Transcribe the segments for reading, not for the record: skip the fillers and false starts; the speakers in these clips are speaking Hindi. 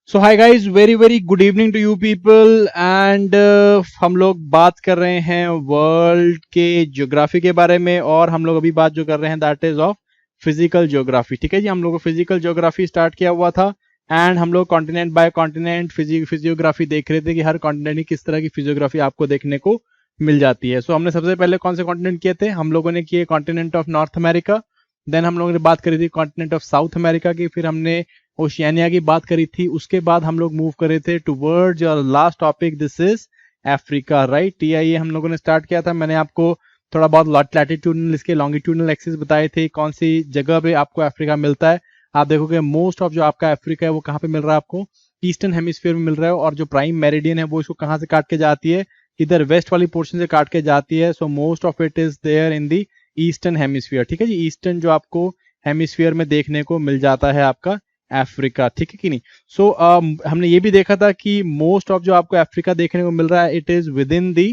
So hi guys, very very good evening to you people and हम लोग बात कर रहे हैं वर्ल्ड के ज्योग्राफी के बारे में। और हम लोग अभी बात जो कर रहे हैं that is of physical geography. ठीक है जी, हम लोग को फिजिकल ज्योग्राफी स्टार्ट किया हुआ था एंड हम लोग कॉन्टिनेंट बाय कॉन्टिनेंट फिजियोग्राफी देख रहे थे कि हर कॉन्टिनेंट की किस तरह की फिजियोग्राफी आपको देखने को मिल जाती है। सो हमने सबसे पहले कौन से कॉन्टिनेंट किए थे? हम लोगों ने किए continent of North America, then हम लोगों ने बात करी थी कॉन्टिनेंट ऑफ साउथ अमेरिका की, फिर हमने ओशियानिया की बात करी थी, उसके बाद हम लोग मूव करे थे towards your last topic, this is Africa, right. TIA हम लोगों ने स्टार्ट किया था। मैंने आपको थोड़ा बहुत लैटिट्यूडनल इसके लॉन्गिट्यूडनल एक्सिस बताए थे, कौन सी जगह पे आपको अफ्रीका मिलता है। आप देखोगे मोस्ट ऑफ जो आपका अफ्रीका है वो कहाँ पे मिल रहा है आपको? ईस्टर्न हेमिस्फीयर में मिल रहा है। और जो प्राइम मेरिडियन है वो इसको कहाँ से काट के जाती है? इधर वेस्ट वाली पोर्शन से काट के जाती है। So most of it is there in the eastern hemisphere. ठीक है जी, ईस्टर्न जो आपको हेमिस्फीयर में देखने को मिल जाता है आपका अफ्रीका। ठीक है कि नहीं? सो हमने ये भी देखा था कि मोस्ट ऑफ जो आपको अफ्रीका देखने को मिल रहा है it is within the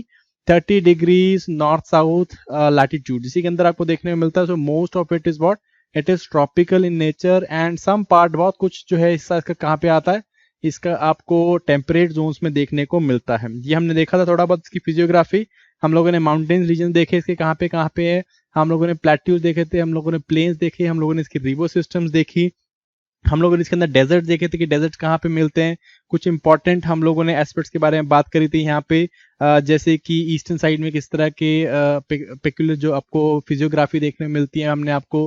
30 degrees north south latitude, इसी के अंदर आपको देखने को मिलता है। So most of it is what, it is tropical in nature and some part, बहुत कुछ जो है हिस्सा इसका कहाँ पे आता है, इसका आपको टेम्परेट जोन्स में देखने को मिलता है। ये हमने देखा था थोड़ा बहुत इसकी फिजियोग्राफी। हम लोगों ने माउंटेन्स रीजन देखे इसके कहाँ पे है, हम लोगों ने प्लेट्यूज देखे थे, हम लोगों ने प्लेन्स देखे, हम लोगों ने इसकी रिवर सिस्टम्स देखी, हम लोगों ने इसके अंदर डेजर्ट देखे थे कि डेजर्ट कहाँ पे मिलते हैं। कुछ इंपॉर्टेंट हम लोगों ने एस्पेक्ट्स के बारे में बात करी थी यहाँ पे, जैसे कि ईस्टर्न साइड में किस तरह के पेक्युलर जो आपको फिजियोग्राफी देखने में मिलती है। हमने आपको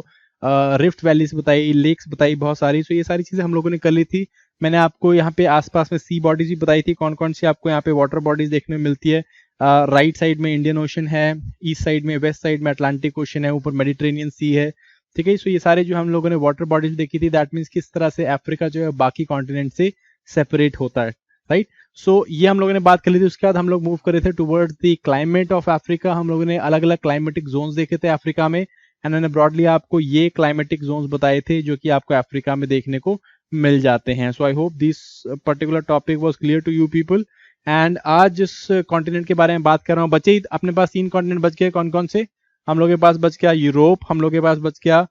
रिफ्ट वैलीज बताई, लेक्स बताई बहुत सारी। सो ये सारी चीजें हम लोगों ने कर ली थी। मैंने आपको यहाँ पे आसपास में सी बॉडीज भी बताई थी, कौन कौन सी आपको यहाँ पे वाटर बॉडीज देखने में मिलती है। राइट साइड में इंडियन ओशन है, ईस्ट साइड में वेस्ट साइड में अटलांटिक ओशन है, ऊपर मेडिटेरेनियन सी है। ठीक है, सो ये सारे जो हम लोगों ने वाटर बॉडीज देखी थी, दैट मीन्स किस तरह से अफ्रीका जो है बाकी कॉन्टिनेंट से सेपरेट होता है, राइट। सो ये हम लोगों ने बात कर ली थी। उसके बाद हम लोग मूव करे थे towards the climate of Africa. हम लोगों ने अलग अलग क्लाइमेटिक जोन्स देखे थे अफ्रीका में एंड मैंने ब्रॉडली आपको ये क्लाइमेटिक जोन्स बताए थे जो कि आपको अफ्रीका में देखने को मिल जाते हैं। So I hope this particular topic was clear to you people. And आज जिस कॉन्टिनेंट के बारे में बात कर रहा हूँ बच्चे, अपने पास 3 कॉन्टिनेंट बच गए। कौन कौन से? हम लोग के पास बच गया यूरोप, हम लोग के पास बच गया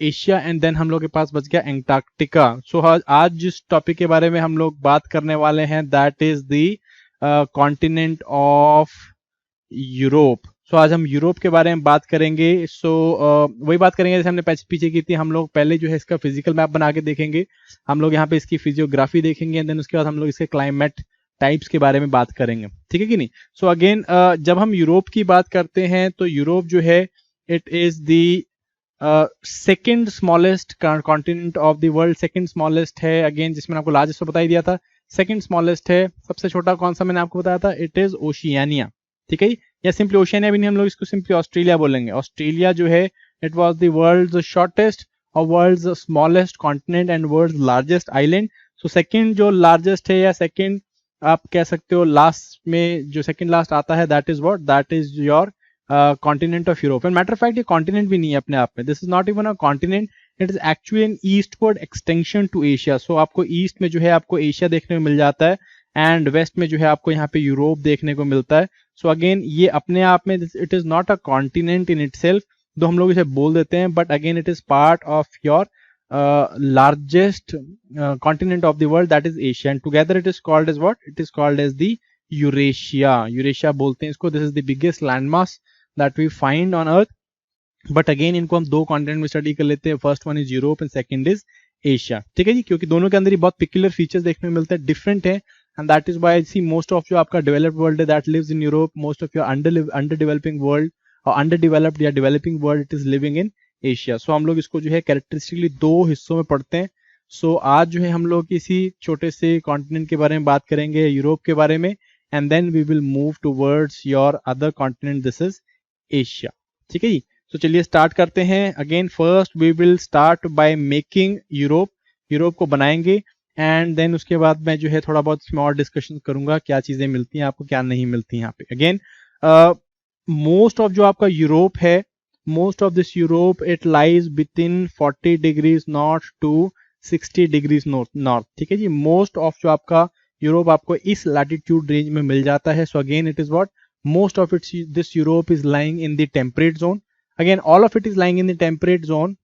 एशिया एंड देन हम लोग के पास बच गया एंटार्क्टिका। सो आज जिस टॉपिक के बारे में हम लोग बात करने वाले हैं that is the continent of Europe. So आज हम यूरोप के बारे में बात करेंगे। सो वही बात करेंगे जैसे हमने पीछे की थी। हम लोग पहले जो है इसका फिजिकल मैप बना के देखेंगे, हम लोग यहाँ पे इसकी फिजियोग्राफी देखेंगे एंड देन उसके बाद हम लोग इसके क्लाइमेट टाइप्स के बारे में बात करेंगे। ठीक है कि नहीं? सो अगेन जब हम यूरोप की बात करते हैं तो यूरोप जो है it is the second smallest continent of the world. Second smallest है अगेन, जिसमें आपको लार्जेस्ट तो बता ही दिया था। सेकेंड स्मॉलेस्ट है, सबसे छोटा कौन सा मैंने आपको बताया था, इट इज ओशियानिया। ठीक है, या सिंपली ओशियानिया भी नहीं, हम लोग इसको सिंपली ऑस्ट्रेलिया बोलेंगे। ऑस्ट्रेलिया जो है it was the world shortest और world smallest continent and world largest island. So second जो लार्जेस्ट है या सेकेंड आप कह सकते हो लास्ट में जो सेकेंड लास्ट आता है that is what, that is your continent of Europe. And matter of fact ये कॉन्टिनेंट भी नहीं है अपने आप में, this is not even a continent, it is actually an eastward extension to Asia. So आपको ईस्ट में जो है आपको एशिया देखने को मिल जाता है एंड वेस्ट में जो है आपको यहाँ पे यूरोप देखने को मिलता है। सो अगेन ये अपने आप में it is not a continent in itself, तो हम लोग इसे बोल देते हैं, but again it is part of your largest continent of the world, that is Asia, and together it is called as what, it is called as the Eurasia बोलते हैं इसको। This is the biggest landmass that we find on earth, but again इनको हम 2 कॉन्टिनेंट में स्टडी कर लेते हैं। First one is Europe and second is Asia. ठीक है जी, क्योंकि दोनों के अंदर ही बहुत पिक्युलर फीचर्स देखने को मिलते हैं, डिफरेंट है, and that is why see most of जो आपका डेवलप्ड वर्ल्ड है that lives in Europe, most of your under developing world और अंडर डेवलप्ड या developing world it is living in Asia. So हम लोग इसको जो है कैरेक्टरिस्टिकली 2 हिस्सों में पढ़ते हैं। सो आज जो है हम लोग इसी छोटे से कॉन्टिनेंट के बारे में बात करेंगे, यूरोप के बारे में, and then we will move towards your other continent, this is Asia. ठीक है जी, तो चलिए स्टार्ट करते हैं। Again first we will start by making Europe, Europe को बनाएंगे एंड देन उसके बाद मैं जो है थोड़ा बहुत इसमें और डिस्कशन करूंगा क्या चीजें मिलती हैं आपको, क्या नहीं मिलती हैं यहाँ पे। अगेन मोस्ट ऑफ जो आपका यूरोप है, most of this Europe it lies within 40 degrees north to 60 degrees north। ठीक है जी, most of जो आपका यूरोप आपको इस latitude range में मिल जाता है। so again it is what, most of it this Europe is lying in the temperate zone। again all of it is lying in the temperate zone,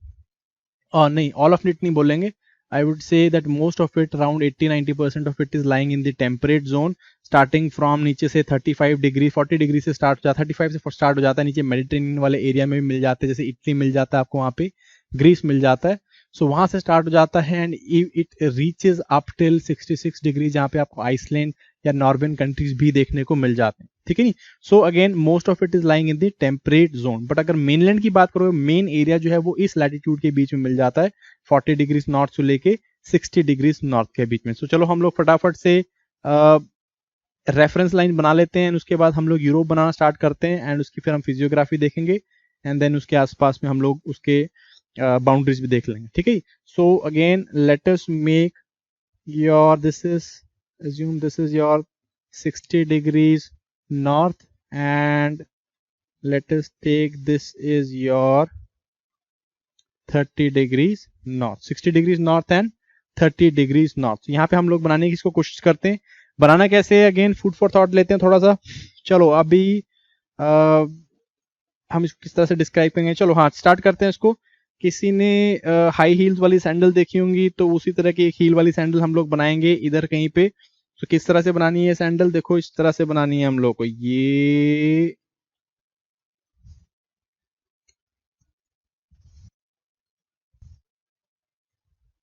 और नहीं all of it नहीं बोलेंगे, I would say that most of it, around 80-90% of it is lying in the temperate zone, starting from नीचे से 35 डिग्री 40 डिग्री से स्टार्ट हो जाता है, 35 से स्टार्ट हो जाता है, नीचे मेडिटेरेनियन वाले एरिया में भी मिल जाते हैं, जैसे इटली मिल जाता है आपको, वहाँ पे ग्रीस मिल जाता है, सो वहां से स्टार्ट हो जाता है and it reaches up till 66 degree, जहाँ पे आपको आइसलैंड या नॉर्वेन कंट्रीज भी देखने को मिल जाते हैं, ठीक है नहीं। So again most of it is lying in the temperate zone, but अगर मेनलैंड की बात करो, मेन एरिया जो है वो इस लैटिट्यूड के बीच में मिल जाता है, 40 डिग्रीज नॉर्थ से लेके 60 डिग्रीज नॉर्थ के बीच में। सो चलो हम लोग फटाफट से रेफरेंस लाइन बना लेते हैं, उसके बाद हम लोग यूरोप बनाना स्टार्ट करते हैं एंड उसकी फिर हम फिजियोग्राफी देखेंगे एंड देन उसके आसपास में हम लोग उसके बाउंड्रीज भी देख लेंगे, ठीक है। So again let us make your this is assume this is your 60 degrees north and let us take this is your 30 degrees north, 60 degrees north and 30 degrees north। यहाँ पे हम लोग बनाने की इसको कोशिश करते हैं, बनाना कैसे है अगेन फूड फॉर थॉट लेते हैं थोड़ा सा। चलो अभी हम इसको किस तरह से डिस्क्राइब करेंगे, चलो हाँ स्टार्ट करते हैं इसको। किसी ने हाई हील्स वाली सैंडल देखी होंगी, तो उसी तरह की एक हील वाली सैंडल हम लोग बनाएंगे इधर कहीं पे। तो किस तरह से बनानी है सैंडल, देखो इस तरह से बनानी है हम लोग को, ये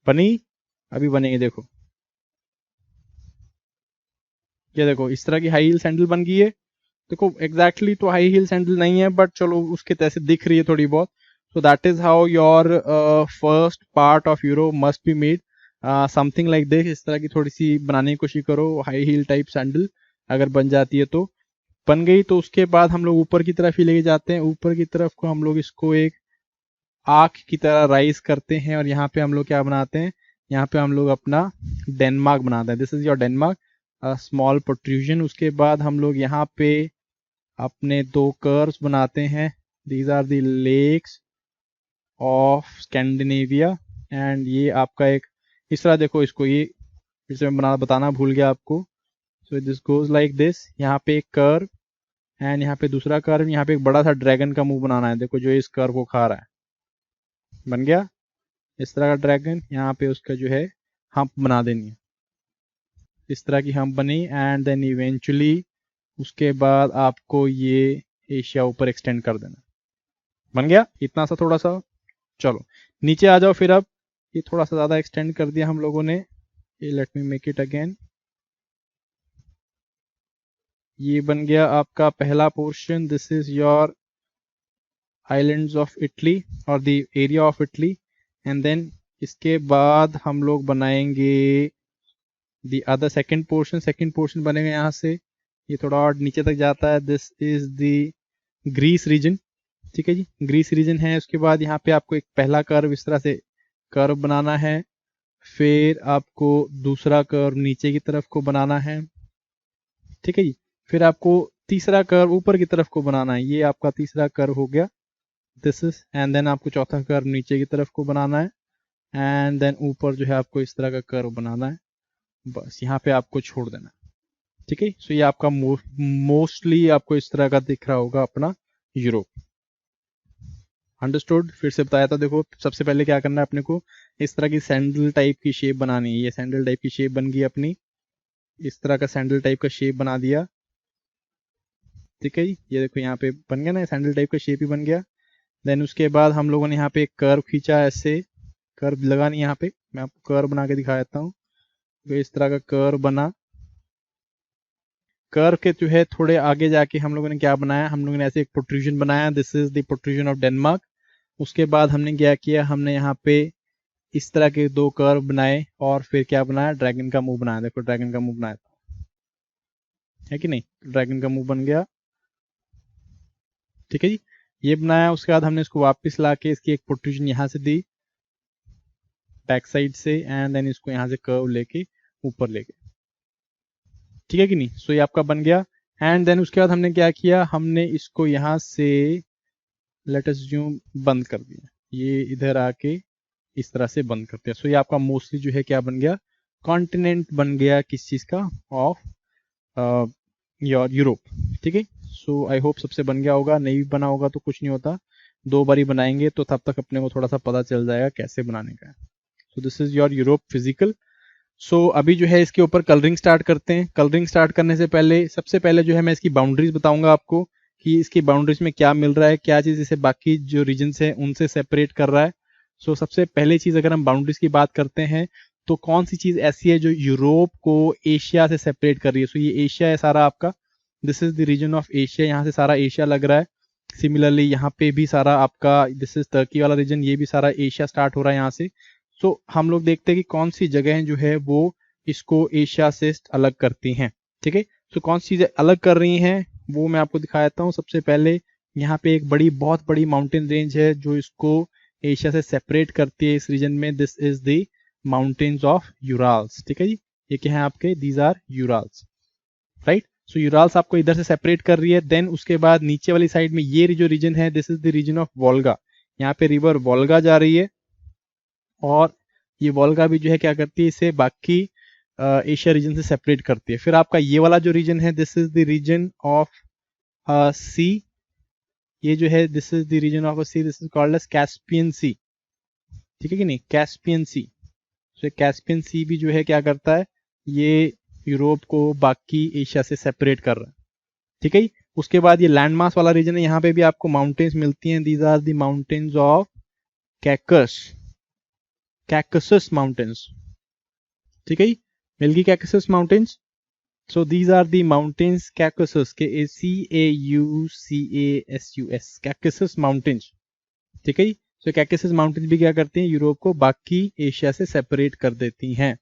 बनी, अभी बनेगी देखो, ये देखो इस तरह की हाई हील सैंडल बन गई है। देखो एग्जैक्टली तो हाई हील सैंडल नहीं है, बट चलो उसके तैसे दिख रही है थोड़ी बहुत। So that is how your first part of euro must be made, something like this. इस तरह की थोड़ी सी बनाने की कोशिश करो, हाई हील टाइप सैंडल अगर बन जाती है तो बन गई। तो उसके बाद हम लोग ऊपर की तरफ ही लेके जाते हैं, ऊपर की तरफ को हम लोग इसको एक आंख की तरह राइज करते हैं और यहाँ पे हम लोग क्या बनाते हैं, यहाँ पे हम लोग अपना डेनमार्क बनाते हैं, this is your Denmark, small protrusion. उसके बाद हम लोग यहाँ पे अपने दो कर्व्स बनाते हैं, these are the lakes of Scandinavia and ये आपका एक इस तरह, देखो इसको ये फिर से मैं बताना भूल गया आपको। So this goes like this, यहाँ पे एक कर्व एंड यहाँ पे दूसरा कर्व, यहाँ पे एक बड़ा सा ड्रैगन का मुंह बनाना है, देखो जो इस कर्व को खा रहा है, बन गया इस तरह का ड्रैगन। यहाँ पे उसका जो है हम्प बना देनी है, इस तरह की हम्प बनी एंड देन इवेंचुअली उसके बाद आपको ये एशिया ऊपर एक्सटेंड कर देना, बन गया इतना सा थोड़ा सा। चलो नीचे आ जाओ फिर, अब ये थोड़ा सा ज्यादा एक्सटेंड कर दिया हम लोगों ने, ये let me make it again, ये बन गया आपका पहला portion, this is your islands of Italy और the area of Italy and then इसके बाद हम लोग बनाएंगे द अदर सेकंड पोर्शन बनेगा यहाँ से, ये थोड़ा और नीचे तक जाता है, this is the Greece region, ठीक है जी ग्रीस रीजन है। उसके बाद यहाँ पे आपको एक पहला कर्व इस तरह से कर्व बनाना है, फिर आपको दूसरा कर्व नीचे की तरफ को बनाना है, ठीक है जी, फिर आपको तीसरा कर्व ऊपर की तरफ को बनाना है, ये आपका तीसरा कर्व हो गया दिस इज, एंड देन आपको चौथा कर्व नीचे की तरफ को बनाना है एंड देन ऊपर जो है आपको इस तरह का कर्व बनाना है, बस यहाँ पे आपको छोड़ देना है, ठीक है। सो ये आपका मोस्टली आपको इस तरह का दिख रहा होगा अपना यूरोप, अंडरस्टूड। फिर से बताया था, देखो सबसे पहले क्या करना है अपने को, इस तरह की सैंडल टाइप की शेप बनानी है, ये सैंडल टाइप की शेप बन गई अपनी, इस तरह का सैंडल टाइप का शेप बना दिया, ठीक है जी, ये देखो यहाँ पे बन गया ना सैंडल टाइप का शेप ही बन गया। देन उसके बाद हम लोगों ने यहाँ पे एक कर्व खींचा, ऐसे कर्व लगा नहीं, यहाँ पे मैं आपको कर्व बना के दिखा देता हूँ, तो इस तरह का कर्व बना, कर्व के जो है थोड़े आगे जाके हम लोगों ने क्या बनाया, हम लोगों ने ऐसे एक प्रोट्रूजन बनाया, this is the protrusion of Denmark. उसके बाद हमने क्या किया, हमने यहाँ पे इस तरह के दो कर्व बनाए और फिर क्या बनाया, ड्रैगन का मुंह बनाया, देखो ड्रैगन का मुंह बनाया है कि नहीं, ड्रैगन का मुंह बन गया, ठीक है जी ये बनाया। उसके बाद हमने इसको वापस ला के इसकी एक प्रोट्रूजन यहाँ से दी बैक साइड से एंड देन इसको यहाँ से कर्व लेके ऊपर लेके, ठीक है कि नहीं। सो ये आपका बन गया एंड देन उसके बाद हमने क्या किया, हमने इसको यहाँ से लेट अस अज्यूम बंद कर दिया, ये इधर आके इस तरह से बंद करते हैं। सो ये आपका मोस्टली जो है क्या बन गया, कॉन्टिनेंट बन गया किस चीज का, ऑफ योर यूरोप, ठीक है। सो आई होप सबसे बन गया होगा, नहीं भी बना होगा तो कुछ नहीं होता, दो बारी बनाएंगे तो तब तक अपने को थोड़ा सा पता चल जाएगा कैसे बनाने का है। So this is your Europe physical. So अभी जो है इसके ऊपर कलरिंग स्टार्ट करते हैं। कलरिंग स्टार्ट करने से पहले सबसे पहले जो है मैं इसकी बाउंड्रीज बताऊंगा आपको कि इसकी बाउंड्रीज में क्या मिल रहा है, क्या चीज़ इसे बाकी जो रीजन्स है उनसे सेपरेट कर रहा है। सो सबसे पहली चीज़ अगर हम बाउंड्रीज की बात करते हैं तो कौन सी चीज़ ऐसी है जो यूरोप को एशिया से सेपरेट कर रही है। सो ये एशिया है सारा आपका, this is the region of Asia, यहाँ से सारा एशिया लग रहा है। सिमिलरली यहाँ पे भी सारा आपका, दिस इज टर्की वाला रीजन, ये भी सारा एशिया स्टार्ट हो रहा है यहाँ से। सो हम लोग देखते हैं कि कौन सी जगह जो है वो इसको एशिया से अलग करती हैं। ठीक है, तो कौन सी चीजें अलग कर रही हैं वो मैं आपको दिखा देता हूँ। सबसे पहले यहाँ पे एक बहुत बड़ी माउंटेन रेंज है जो इसको एशिया से सेपरेट करती है इस रीजन में। This is the mountains of Urals. ठीक है जी, ये क्या है आपके, these are Urals, right. So Urals आपको इधर से सेपरेट कर रही है। देन उसके बाद नीचे वाली साइड में ये जो रीजन है, this is the region of Volga. यहाँ पे रिवर वोल्गा जा रही है और ये वोल्गा भी जो है क्या करती है, इसे बाकी एशिया रीजन से सेपरेट करती है। फिर आपका ये वाला जो रीजन है, this is the region of sea. ये जो है this is the region of sea, this is called as Caspian Sea. ठीक है कि नहीं, कैस्पियन सी। सो कैस्पियन सी भी जो है क्या करता है, ये यूरोप को बाकी एशिया से सेपरेट कर रहा है। ठीक है, उसके बाद ये लैंड मास वाला रीजन है, यहाँ पे भी आपको माउंटेन्स मिलती हैं। These are the mountains of Caucasus, Caucasus mountains. ठीक है, मिल गई Caucasus mountains. So these are the mountains Caucasus, CAUCASUS, Caucasus mountains. ठीक है, सो कैकसस माउंटेन्स भी क्या करती हैं, यूरोप को बाकी एशिया से सेपरेट कर देती हैं।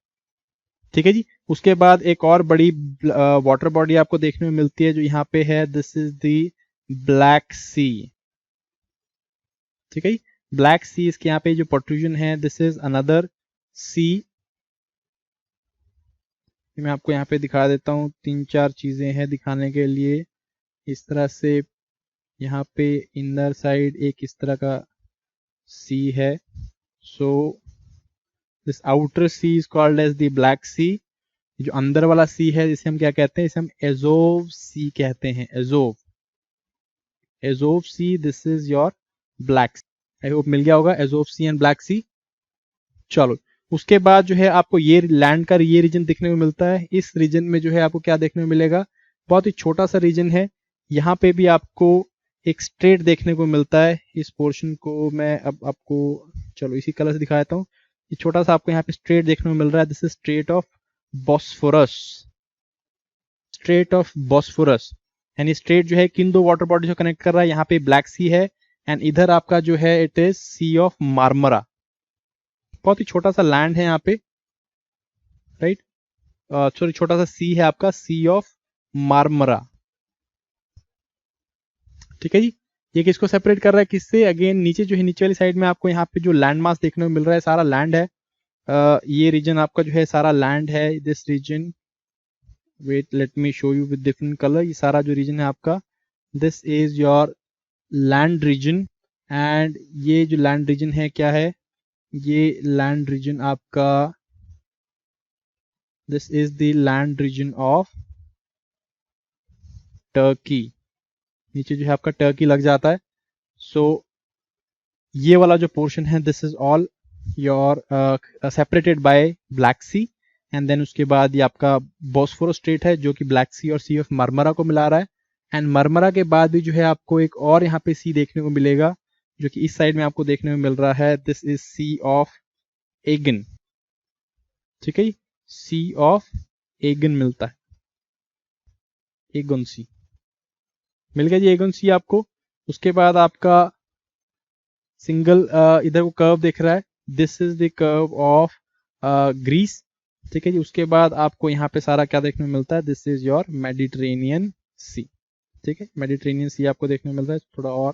ठीक है जी, उसके बाद एक और बड़ी वाटर बॉडी आपको देखने में मिलती है जो यहाँ पे है, this is the Black Sea. ठीक है, ब्लैक सी, इसके यहाँ पे जो प्रोट्रूजन है, दिस इज अनदर सी। मैं आपको यहाँ पे दिखा देता हूँ, 3-4 चीजें हैं दिखाने के लिए। इस तरह से यहाँ पे इनर साइड एक इस तरह का सी है। So this outer sea is called as the Black Sea. जो अंदर वाला सी है जिसे हम क्या कहते हैं, इसे हम एजोव सी कहते हैं, Azov, Azov Sea, this is your Black Sea. I hope मिल गया होगा, Azov Sea and Black Sea. चलो, उसके बाद जो है आपको ये लैंड का ये रीजन देखने को मिलता है। इस रीजन में जो है आपको क्या देखने को मिलेगा, बहुत ही छोटा सा रीजन है। यहाँ पे भी आपको एक स्ट्रेट देखने को मिलता है। इस पोर्शन को मैं अब आपको, चलो इसी कलर से दिखा देता हूँ। ये छोटा सा आपको यहाँ पे स्ट्रेट देखने को मिल रहा है, this is straight of Bosphorus, straight of Bosphorus. यानी स्ट्रेट जो है किन दो वाटर बॉडीज को कनेक्ट कर रहा है, यहाँ पे ब्लैक सी है एंड इधर आपका जो है it is sea of Marmara. बहुत ही छोटा सा लैंड है यहाँ पे, राइट, सॉरी छोटा सा सी है आपका, सी ऑफ मार्मरा। ठीक है जी, ये किसको सेपरेट कर रहा है, किससे, अगेन नीचे जो है, नीचे वाली साइड में आपको यहाँ पे जो लैंड मास देखने को मिल रहा है, सारा लैंड है। ये रीजन आपका जो है सारा लैंड है। This region, wait let me show you with different colour. ये सारा जो रीजन है आपका, this is your land region. And ये जो लैंड रीजन है क्या है, ये लैंड रीजन आपका, this is the land region of Turkey. नीचे जो है आपका टर्की लग जाता है। सो ये वाला जो पोर्शन है, this is all your separated by Black Sea. And then उसके बाद ये आपका बॉस्फोरस स्ट्रेट है जो कि ब्लैक सी और सी ऑफ मार्मरा को मिला रहा है। एंड मार्मरा के बाद भी जो है आपको एक और यहाँ पे सी देखने को मिलेगा जो कि इस साइड में आपको देखने में मिल रहा है, दिस इज सी ऑफ एगन। ठीक है, सी ऑफ एगन मिलता है, एगन सी मिल गया जी, एगन सी आपको। उसके बाद आपका सिंगल इधर को कर्व दिख रहा है, this is the curve of Greece. ठीक है जी, उसके बाद आपको यहाँ पे सारा क्या देखने को मिलता है, दिस इज योर मेडिटेरेनियन सी। ठीक है, मेडिटेरेनियन सी आपको देखने को मिल रहा है। थोड़ा और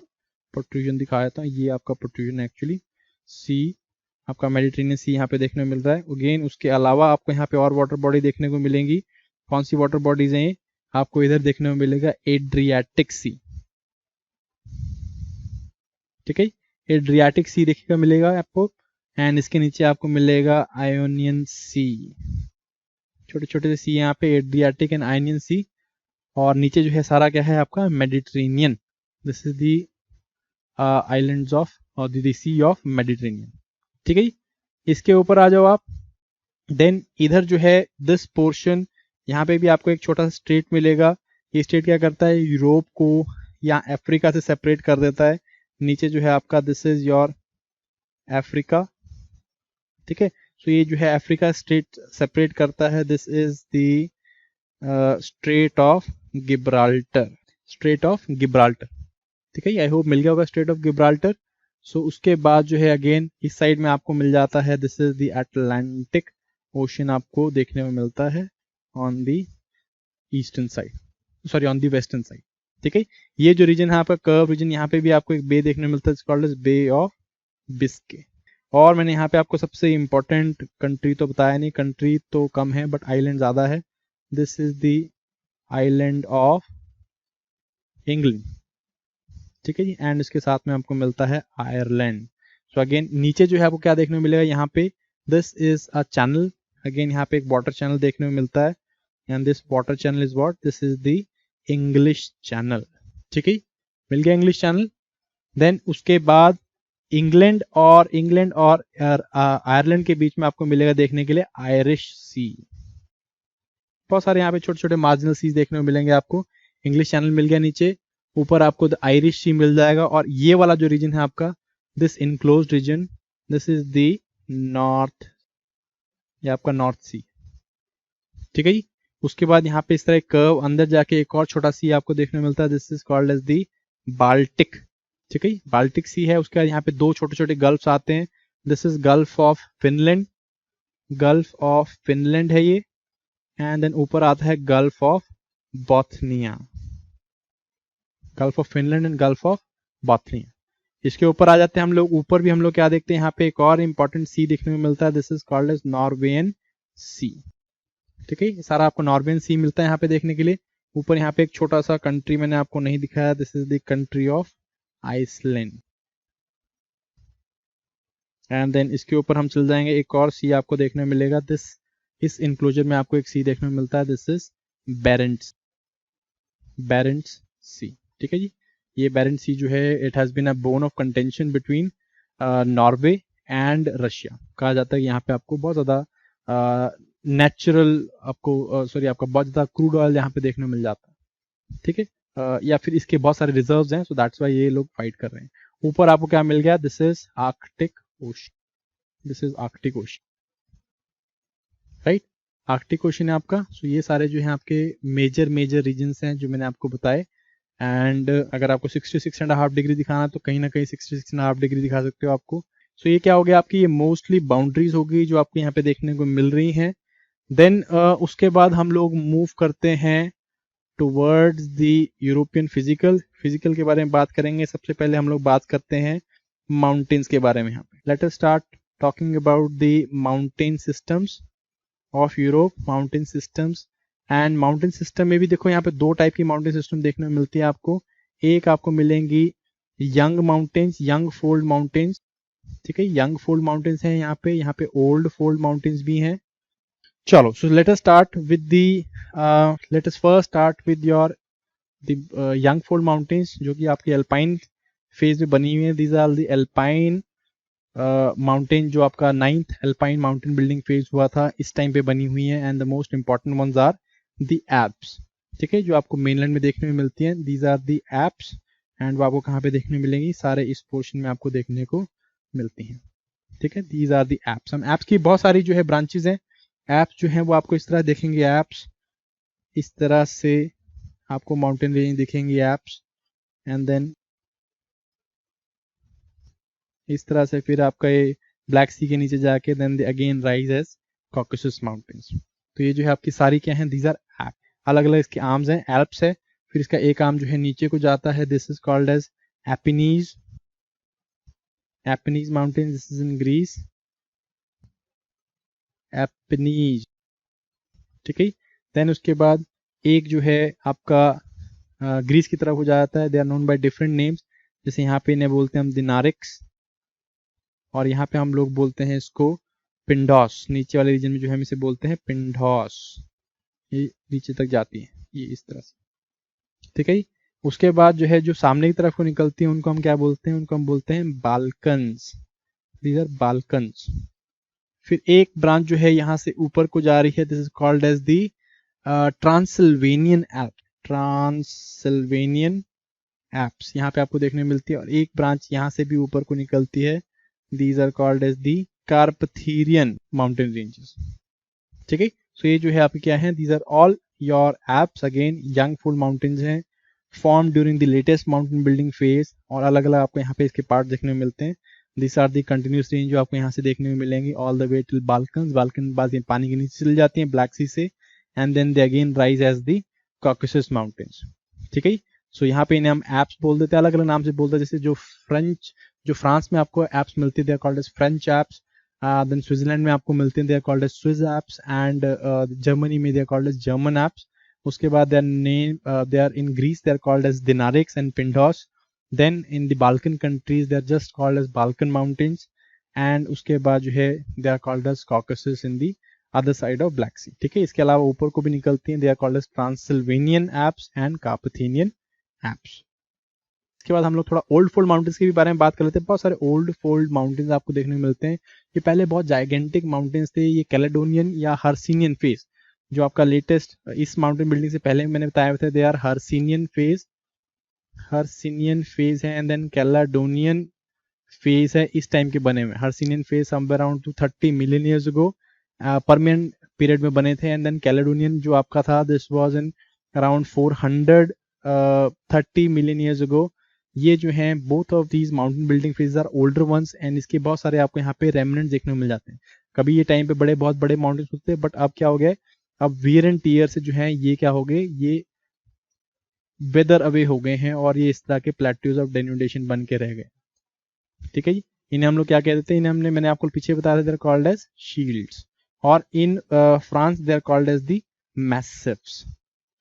प्रोट्रूजन दिखा देता हूँ, ये आपका प्रोट्रूजन एक्चुअली सी, आपका मेडिटेरेनियन सी यहाँ पे देखने को मिल रहा है। अगेन उसके अलावा आपको यहाँ पे और वाटर बॉडी देखने को मिलेंगी। कौन सी वाटर बॉडीज हैं, आपको इधर देखने को मिलेगा एड्रियाटिक सी। ठीक है, एड्रियाटिक सी देखने को मिलेगा आपको। एंड इसके नीचे आपको मिलेगा आयोनियन सी, छोटे छोटे से सी यहाँ पे, एड्रियाटिक एंड आयोनियन सी। और नीचे जो है सारा क्या है आपका, Mediterranean, this is the islands of और दी सी ऑफ मेडिटेरेनियन। ठीक है जी, इसके ऊपर आ जाओ आप। देन इधर जो है दिस पोर्शन, यहाँ पे भी आपको एक छोटा सा स्ट्रेट मिलेगा। ये स्ट्रेट क्या करता है, यूरोप को या अफ्रीका से सेपरेट कर देता है। नीचे जो है आपका दिस इज योर अफ्रीका, ठीक है। सो ये जो है अफ्रीका स्ट्रेट सेपरेट करता है। This is the straight of Gibraltar, straight of Gibraltar, ठीक है। आई होप मिल गया होगा स्ट्रेट ऑफ गिब्राल्टर। सो उसके बाद जो है अगेन इस साइड में आपको मिल जाता है, this is the Atlantic ocean आपको देखने में मिलता है on the eastern side, sorry on the western side, ठीक है। ये जो रीजन है आपका कर्व रीजन, यहाँ पे भी आपको एक बे देखने में मिलता है, called as Bay of Biscay. और मैंने यहाँ पे आपको सबसे इंपॉर्टेंट कंट्री तो बताया नहीं, कंट्री तो कम है बट आइलैंड ज्यादा है। This is the island of England, ठीक है जी। एंड इसके साथ में आपको मिलता है आयरलैंड। सो अगेन नीचे जो है आपको क्या देखने को मिलेगा, यहाँ पे this is a channel, again यहाँ पे एक वाटर चैनल देखने को मिलता है। And this water channel is what, this is the English channel, ठीक है। मिल गया इंग्लिश चैनल। देन उसके बाद इंग्लैंड और आयरलैंड के बीच में आपको मिलेगा देखने के लिए आयरिश सी। बहुत सारे यहाँ पे छोटे छोटे मार्जिनल सीज देखने को मिलेंगे आपको। इंग्लिश चैनल मिल गया नीचे, ऊपर आपको द आयरिश सी मिल जाएगा। और ये वाला जो रीजन है आपका, this enclosed region, this is the north, ये आपका नॉर्थ सी, ठीक है जी। उसके बाद यहाँ पे इस तरह कर्व अंदर जाके एक और छोटा सी आपको देखने को मिलता है, this is called as the Baltic, ठीक है। बाल्टिक सी है, उसके बाद यहाँ पे दो छोटे छोटे गल्फ आते हैं, this is Gulf of Finland, Gulf of Finland है ये। एंड देन ऊपर आता है Gulf of Bothnia, Gulf of Finland and Gulf of Bothnia. इसके ऊपर आ जाते हैं हम लोग, ऊपर भी हम लोग क्या देखते हैं, यहाँ पे एक और इंपॉर्टेंट सी देखने को मिलता है, this is called as Norwegian Sea, ठीक है। सारा आपको नॉर्वेन सी मिलता है यहाँ पे देखने के लिए। ऊपर यहाँ पे एक छोटा सा कंट्री मैंने आपको नहीं दिखाया, this is the country of Iceland. And then इसके ऊपर हम चल जाएंगे, एक और सी आपको देखने को मिलेगा, इस इंक्लोजर में आपको एक सी देखने को मिलता है, this is Barents, Barents sea, ठीक है जी। ये बेरेंट्स सी जो है, it has been a bone of contention between Norway and Russia. कहा जाता है कि यहाँ पे आपको बहुत ज्यादा नेचुरल आपको सॉरी आपका बहुत ज्यादा क्रूड ऑयल यहाँ पे देखने को मिल जाता है, ठीक है। या फिर इसके बहुत सारे रिजर्व्स हैं, सो दैट्स वाई ये लोग फाइट कर रहे हैं। ऊपर आपको क्या मिल गया, this is Arctic ocean, this is Arctic ocean, right. Arctic ocean है आपका। सो ये सारे जो है आपके मेजर मेजर रीजन्स हैं जो मैंने आपको बताए। एंड अगर आपको 66.5 डिग्री दिखाना है तो कहीं ना कहीं 66.5 डिग्री दिखा सकते हो आपको। सो ये क्या हो गया आपकी, ये मोस्टली बाउंड्रीज होगी जो आपको यहाँ पे देखने को मिल रही हैं। देन उसके बाद हम लोग मूव करते हैं towards the European physical, physical के बारे में बात करेंगे। सबसे पहले हम लोग बात करते हैं माउंटेन्स के बारे में। यहाँ पे late us start talking about the mountain systems of Europe, mountain systems. And mountain system में भी देखो यहाँ पे दो टाइप की माउंटेन सिस्टम देखने को मिलती है आपको। एक आपको मिलेंगी young mountains, young fold mountains, ठीक है। यंग फोल्ड माउंटेन्स हैं यहाँ पे ओल्ड फोल्ड माउंटेन्स भी हैं। चलो, so let us start with the let us first start with your the young fold mountains, जो कि आपकी अल्पाइन फेज में बनी हुई है। These are the alpine mountain, जो आपका 9th alpine mountain building phase हुआ था इस टाइम पे बनी हुई है। And the most important ones are the Alps, ठीक है, जो आपको मेनलैंड में देखने में मिलती हैं। These are the Alps. एंड वो आपको कहाँ पे देखने मिलेंगी, सारे इस पोर्शन में आपको देखने को मिलती हैं, ठीक है। These are the Alps. हम एप्स की बहुत सारी जो है ब्रांचेज हैं। एप्स जो हैं वो आपको इस तरह देखेंगे, एप्स इस तरह से आपको माउंटेन रेंज दिखेंगी एप्स। एंड देन इस तरह से फिर आपका ये ब्लैक सी के नीचे जाके then again rise as Caucasus mountains. तो ये जो है आपकी सारी क्या है, दीज आर एप, अलग अलग इसके आर्म्स हैं। एल्प्स है, फिर इसका एक आर्म जो है नीचे को जाता है, this is called as Apennines, Apennines mountain, this is in Greece, Apennines, ठीक है। देन उसके बाद एक जो है आपका ग्रीस की तरफ हो जाता है, they are known by different names. जैसे यहाँ पे इन्हें बोलते हैं हम दिनारिक्स, और यहाँ पे हम लोग बोलते हैं इसको पिंडोस। नीचे वाले रीजन में जो है हम इसे बोलते हैं पिंडोस, ये नीचे तक जाती है ये इस तरह से, ठीक है। उसके बाद जो है जो सामने की तरफ को निकलती है उनको हम क्या बोलते हैं, उनको हम बोलते हैं बाल्कन्स, दीज आर बाल्कन्स, फिर एक ब्रांच जो है यहाँ से ऊपर को जा रही है, this is called as the Transylvanian Alp, Transylvanian Alps यहाँ पे आपको देखने मिलती है। और एक ब्रांच यहाँ से भी ऊपर को निकलती है, these are called as the Carpathian mountain ranges. ठीक है, सो ये जो है आपके क्या है, these are all your Alps, again young fold mountains हैं, form during the latest mountain building phase, और अलग अलग आपको यहाँ पे इसके पार्ट देखने में मिलते हैं। This are the continuous range जो आपको यहाँ से देखने में मिलेंगी all the way till Balkan, Balkan बाद ये पानी के नीचे चली जाती हैं ब्लैक सी से, and then they again rise as the Caucasus mountains. ठीक है, सो यहाँ पे इन्हें हम एप्स बोल देते हैं, अलग अलग नाम से बोलते हैं, जैसे जो फ्रांस में आपको एप्स मिलती है, they are called as French Alps, then Switzerland में आपको मिलते हैं, they are called as Swiss Alps, and Germany में they are called as German Alps. उसके बाद they are in Greece, they are called as Dinarics and Pindus. Then in the Balkan countries they are just called as Balkan mountains, and उसके बाद जो है they are called as Caucasus in the other side of Black Sea. ठीक है, इसके अलावा ऊपर को भी निकलती हैं, they are called as Transylvanian Alps and Carpathian Alps. इसके बाद हम लोग थोड़ा ओल्ड फोल्ड माउंटेन्स के भी बारे में बात कर लेते हैं। बहुत सारे ओल्ड फोल्ड माउंटेन्स आपको देखने को मिलते हैं। ये पहले बहुत जाइगेंटिक माउंटेन्स थे, ये कैलेडोनियन या हर्सिनियन फेज, जो आपका लेटेस्ट इस माउंटेन बिल्डिंग से पहले मैंने बताया था, दे आर हर्सिनियन फेज है, एंड देन कैलेडोनियन फेज है, इस टाइम के बने हुए। Hercynian phase somewhere around 30 million years ago Permian period में बने थे, एंड देन कैलेडोनियन जो आपका था, this was in around 430 million years ago. ये जो हैं both of these mountain building phases are older ones, and इसके बहुत सारे आपको यहाँ पे रेमिनेंट देखने को मिल जाते हैं। कभी ये टाइम पे बहुत बड़े माउंटेन्स होते हैं, बट अब क्या हो गया, अब वियर एंड टीयर से जो है ये क्या हो गए, ये वेदर अवे हो गए हैं, और ये इस तरह के प्लेट्यूज ऑफ डेन्यूडेशन बन के रह गए। ठीक है जी, इन्हें हम लोग क्या कहते हैं, इन्हें मैंने आपको पीछे बताया था, they are called as shields, और in France they are called as the massifs,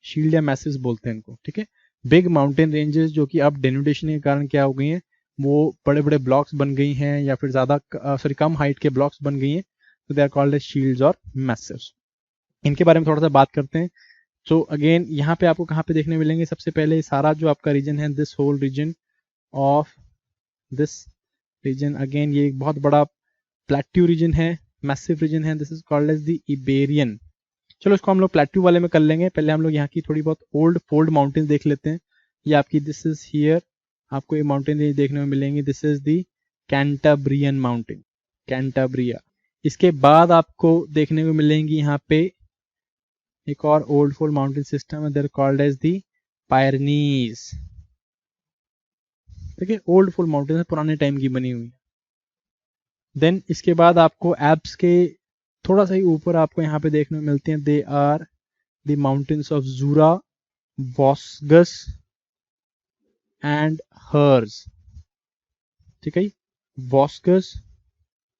shield या मैसिव्स बोलते हैं इनको। ठीक है, बिग माउंटेन रेंजेस जो कि अब डेन्यूडेशन के कारण क्या हो गई हैं, वो बड़े बड़े ब्लॉक्स बन गई हैं, या फिर ज्यादा कम हाइट के ब्लॉक्स बन गई हैं, तो they are called as shields और मैसिव्स। इनके बारे में थोड़ा सा बात करते हैं। सो अगेन यहाँ पे आपको कहाँ पे देखने मिलेंगे, सबसे पहले सारा जो आपका रीजन है, this whole region of this region, again ये एक बहुत बड़ा प्लेट्यू रीजन है, मैसिव रीजन है, this is called as the Iberian. चलो इसको हम लोग प्लेट्यू वाले में कर लेंगे, पहले हम लोग यहाँ की थोड़ी बहुत ओल्ड फोल्ड माउंटेन देख लेते हैं। ये आपकी दिस इज हियर, आपको ये माउंटेन रेंज देखने में मिलेंगी, this is the Cantabrian mountain, Cantabria. इसके बाद आपको देखने को मिलेंगी यहाँ पे एक और ओल्ड फोल्ड माउंटेन सिस्टम है, देयर कॉल्ड एज दी पायरनीज। ठीक है, ओल्ड फोल्ड माउंटेन है, पुराने टाइम की बनी हुई। देन इसके बाद आपको एप्स के थोड़ा सा ही ऊपर आपको यहाँ पे देखने को मिलते हैं, they are the mountains of Jura, वॉस्गस एंड हर्स। ठीक है, वॉस्गस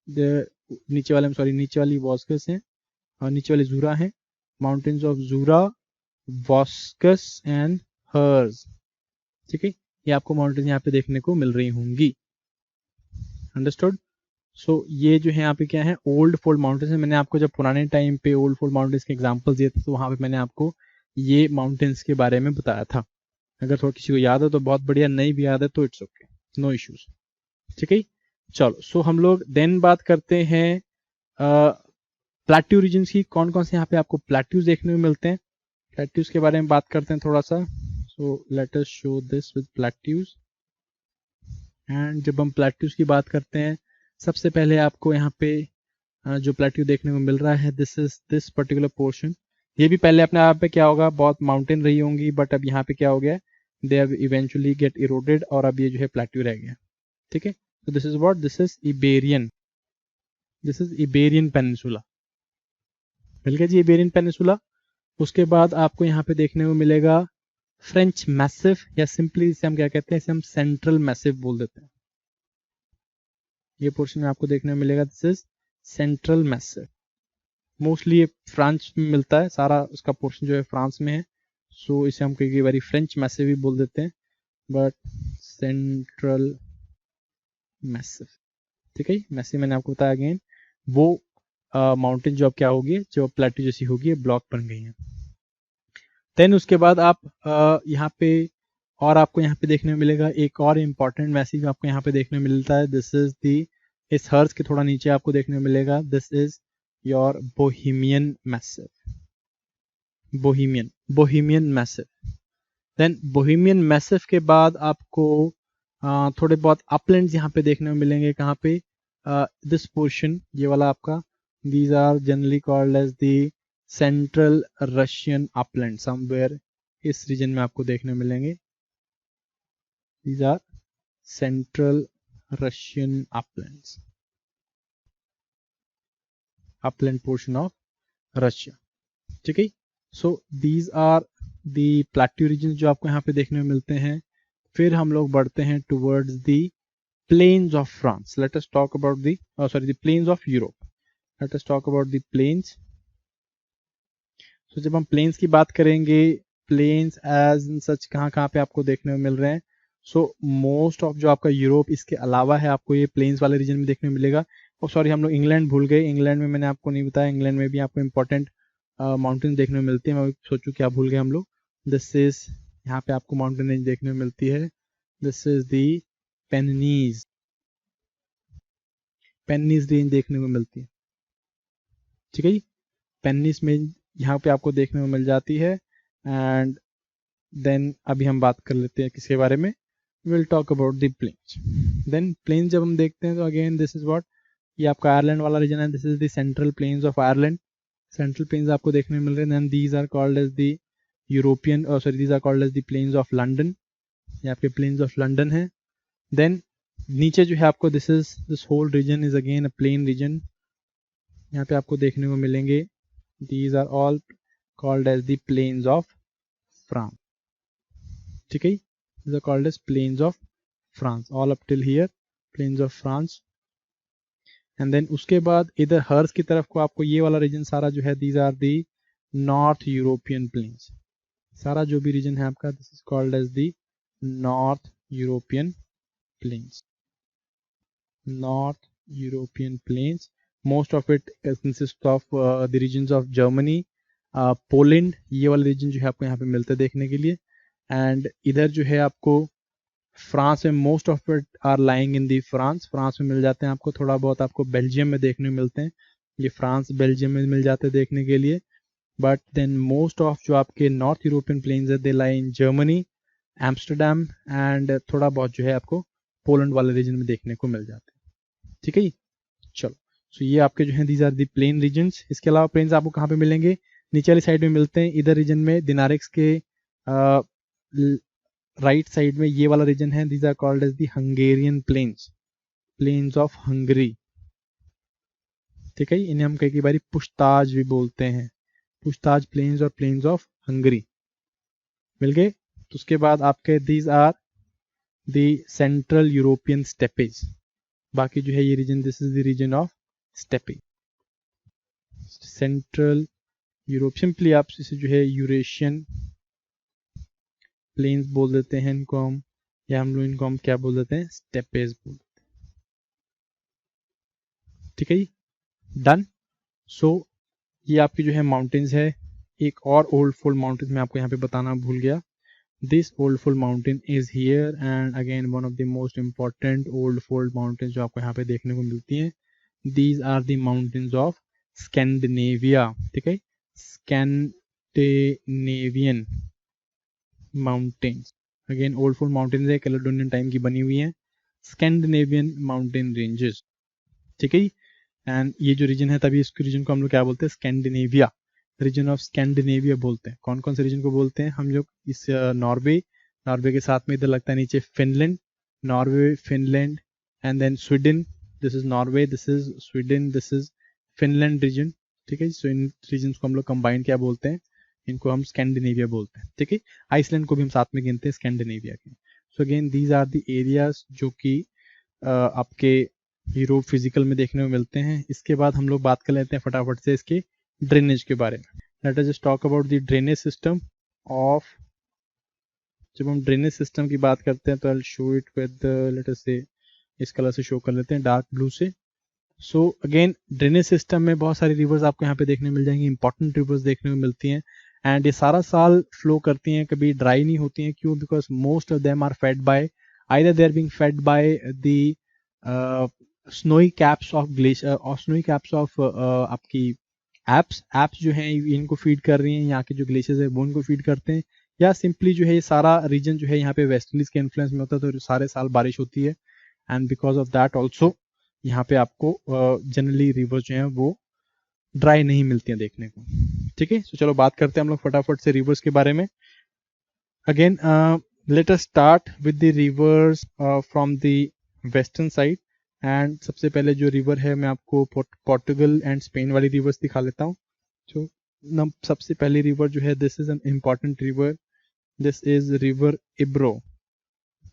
नीचे वाली वॉस्गस है और नीचे वाली जूरा है, माउंटेन्स ऑफ जूरा, वॉस्गस एंड हर्स। ठीक है, ये आपको माउंटेन यहाँ पे देखने को मिल रही होंगी। अंडरस्टूड। सो ये जो है यहाँ पे क्या है, ओल्ड फोल्ड माउंटेन्स है। मैंने आपको जब पुराने टाइम पे ओल्ड फोल्ड माउंटेन्स के एग्जांपल्स दिए थे, तो वहां पे मैंने आपको ये माउंटेन्स के बारे में बताया था। अगर थोड़ा किसी को याद है तो बहुत बढ़िया, नहीं भी याद है तो इट्स ओके, नो इश्यूज। ठीक है, चलो सो हम लोग देन बात करते हैं प्लेट्यू रीजन की। कौन कौन से यहाँ पे आपको प्लेट्यूज देखने को मिलते हैं, प्लेट्यूज के बारे में बात करते हैं थोड़ा सा। सो let us show this with plateaus. And जब हम प्लेट्यूज की बात करते हैं, सबसे पहले आपको यहाँ पे जो प्लेट्यू देखने को मिल रहा है, this is this particular portion. ये भी पहले अपने आप पे क्या होगा, बहुत माउंटेन रही होंगी, बट अब यहाँ पे क्या हो गया, they have eventually gate eroded, और अब ये जो है प्लेट्यू रह गया। ठीक है, तो this is what, this is Iberian, this is Iberian Peninsula. मिल गया जी इबेरियन पेनिनसुला। उसके बाद आपको यहाँ पे देखने को मिलेगा फ्रेंच मैसिव, या सिंपली इसे हम क्या कहते हैं, इसे हम सेंट्रल मैसिव बोल देते हैं। ये पोर्शन में आपको देखने को मिलेगा, this is central massive. Mostly ये फ्रांस में मिलता है, सारा उसका पोर्शन जो है फ्रांस में है। सो इसे हम कई बार फ्रेंच मैसिव भी बोल देते हैं, बट सेंट्रल मैसिव। ठीक है, मैसिव मैंने आपको बताया अगेन, वो माउंटेन जो अब क्या होगी, जो प्लेट्यू जैसी होगी, ब्लॉक बन गई है। देन उसके बाद आप यहाँ पे और आपको यहाँ पे देखने को मिलेगा एक और इम्पॉर्टेंट मैसिव आपको यहाँ पे देखने को मिलता है, दिस इज दी इस हर्ज के थोड़ा नीचे आपको देखने को मिलेगा, this is your Bohemian massif, Bohemian massif. Then Bohemian massif के बाद आपको थोड़े बहुत अपलैंड्स यहाँ पे देखने को मिलेंगे। कहाँ पे? दिस पोर्शन, ये वाला आपका, these are generally called as the central Russian upland, somewhere इस रीजन में आपको देखने को मिलेंगे। These are central Russian uplands, upland portion of Russia, ठीक है। So these are the plateau region जो आपको यहाँ पे देखने को मिलते हैं। फिर हम लोग बढ़ते हैं towards the plains of France. Let us talk about the the plains of Europe. Let us talk about the plains. So जब हम प्लेन्स की बात करेंगे, प्लेन्स एज इन सच कहाँ कहाँ पे आपको देखने को मिल रहे हैं? सो मोस्ट ऑफ जो आपका यूरोप, इसके अलावा है, आपको ये प्लेन्स वाले रीजन में देखने को मिलेगा। और सॉरी, हम लोग इंग्लैंड भूल गए। इंग्लैंड में मैंने आपको नहीं बताया, इंग्लैंड में भी आपको इंपॉर्टेंट माउंटेन देखने को मिलती है। मैं सोचूं क्या भूल गए हम लोग। दिस इज, यहाँ पे आपको माउंटेन रेंज देखने को मिलती है। दिस इज दी पेनिनीज, पेनिनीज रेंज देखने को मिलती है, ठीक है जी। पेनिनीज में यहाँ पे आपको देखने को मिल जाती है। एंड देन अभी हम बात कर लेते हैं किसके बारे में, will talk about the plains. Then plains जब हम देखते हैं तो अगेन दिस इज व्हाट, ये आपका आयरलैंड वाला रीजन है। This is the central plains of Ireland. Central plains आपको देखने को मिल रहे हैं। Then these are called as the European, these are called as the plains of London. ये आपके प्लेन्स ऑफ लंदन है। देन नीचे जो है आपको, this whole region is again a plain region. यहाँ पे आपको देखने को मिलेंगे, these are all called as the plains of France, ठीक है। These are called as plains of France, all up till here plains of France. And then उसके बाद इधर हर्स की तरफ को आपको ये वाला रीजन सारा जो है, these are the North European plains. सारा जो भी रीजन है आपका, this is called as the North European plains, North European plains. Most of it consist of the regions of Germany, Poland, ये वाला रीजन जो है आपको यहाँ पे मिलता है देखने के लिए। एंड इधर जो है आपको फ्रांस में, most of it are lying in the France, France में मिल जाते हैं आपको। थोड़ा बहुत आपको बेल्जियम में देखने को मिलते हैं, ये फ्रांस बेल्जियम में मिल जाते हैं देखने के लिए। बट देन मोस्ट ऑफ जो आपके नॉर्थ यूरोपियन प्लेन्स है, दे लाई इन जर्मनी, एम्स्टरडेम, एंड थोड़ा बहुत जो है आपको पोलैंड वाले रीजन में देखने को मिल जाते हैं, ठीक है जी। चलो, सो ये आपके जो है these are the plain regions. इसके अलावा प्लेन्स आपको कहाँ पे मिलेंगे? नीचे वाली साइड में मिलते हैं। इधर रीजन में दिनारिक्स के राइट साइड में ये वाला रीजन है, these are called as the Hungarian plains, plains of Hungary, ठीक है। इन्हें हम कई बार पुश्ताज भी बोलते हैं, पुश्ताज प्लेन्स और प्लेन्स ऑफ हंगरी मिल गए। तो उसके बाद आपके these are the Central European steppes. बाकी जो है ये region, this is the region of steppe, Central Europe. Simply आप इसे जो है यूरेशियन प्लेन्स बोल देते हैं इनको हम, या हम लोग इनको हम क्या बोल देते हैं? स्टेपेज बोल देते हैं, ठीक है जी, डन। सो ये आपकी जो है माउंटेन्स है। एक और ओल्ड फोल्ड माउंटेन मैं आपको यहाँ पे बताना भूल गया। This old fold mountain is here, and again one of the most important old fold mountains जो आपको यहाँ पे देखने को मिलती हैं। These are the mountains of Scandinavia, ठीक है, Scandinavian mountains. Again old fold mountains है, कैलेडोनियन टाइम की बनी हुई है, स्कैंडिनेवियन माउंटेन रेंजेस, ठीक है। एंड ये जो रीजन है, तभी इसके रीजन को हम लोग क्या बोलते हैं? स्कैंडिनेविया, रीजन ऑफ स्कैंडिनेविया बोलते हैं। कौन कौन से रीजन को बोलते हैं हम लोग? इस नॉर्वे, नॉर्वे के साथ में इधर लगता है नीचे Finland, Norway, Finland, and then Sweden. This is Norway, this is Sweden, this is Finland region, ठीक है। सो इन रीजन को हम लोग कंबाइन क्या बोलते हैं? इनको हम स्कैंडिनेविया बोलते हैं, ठीक है। आइसलैंड को भी हम साथ में गिनते हैं स्कैंडिनेविया के। So again these are the areas जो कि आपके यूरोप फिजिकल में देखने को मिलते हैं। इसके बाद हम लोग बात कर लेते हैं फटाफट से इसके ड्रेनेज के बारे में। Late us just talk about the drainage system of. जब हम ड्रेनेज सिस्टम की बात करते हैं तो I will show it with, let us से इस कलर से शो कर लेते हैं, डार्क ब्लू से। सो अगेन ड्रेनेज सिस्टम में बहुत सारी रिवर्स आपको यहाँ पे देखने मिल जाएंगी, इंपॉर्टेंट रिवर्स देखने को मिलती हैं, एंड ये सारा साल फ्लो करती हैं, कभी ड्राई नहीं होती हैं। क्यों? Because most of them are fed by, either they are being fed by the snowy caps of glacier और स्नोई कैप्स ऑफ आपकी एप्स जो हैं इनको फीड कर रही हैं, यहाँ के जो ग्लेशियर्स है वो इनको फीड करते हैं, या सिंपली जो है ये सारा रीजन जो है यहाँ पे वेस्टर्लीज के इन्फ्लुएंस में होता है, तो सारे साल बारिश होती है, and because of that also यहाँ पे आपको जनरली रिवर्स जो है वो ड्राई नहीं मिलती हैं देखने को। ठीक है, तो चलो बात करते हैं हम लोग फटाफट से रिवर्स के बारे में। Again let us start with the rivers from the western side, and सबसे पहले जो रिवर है मैं आपको पोर्टुगल एंड स्पेन वाली रिवर्स दिखा लेता हूँ। तो सबसे पहली रिवर जो है, this is an important river, this is river Ebro.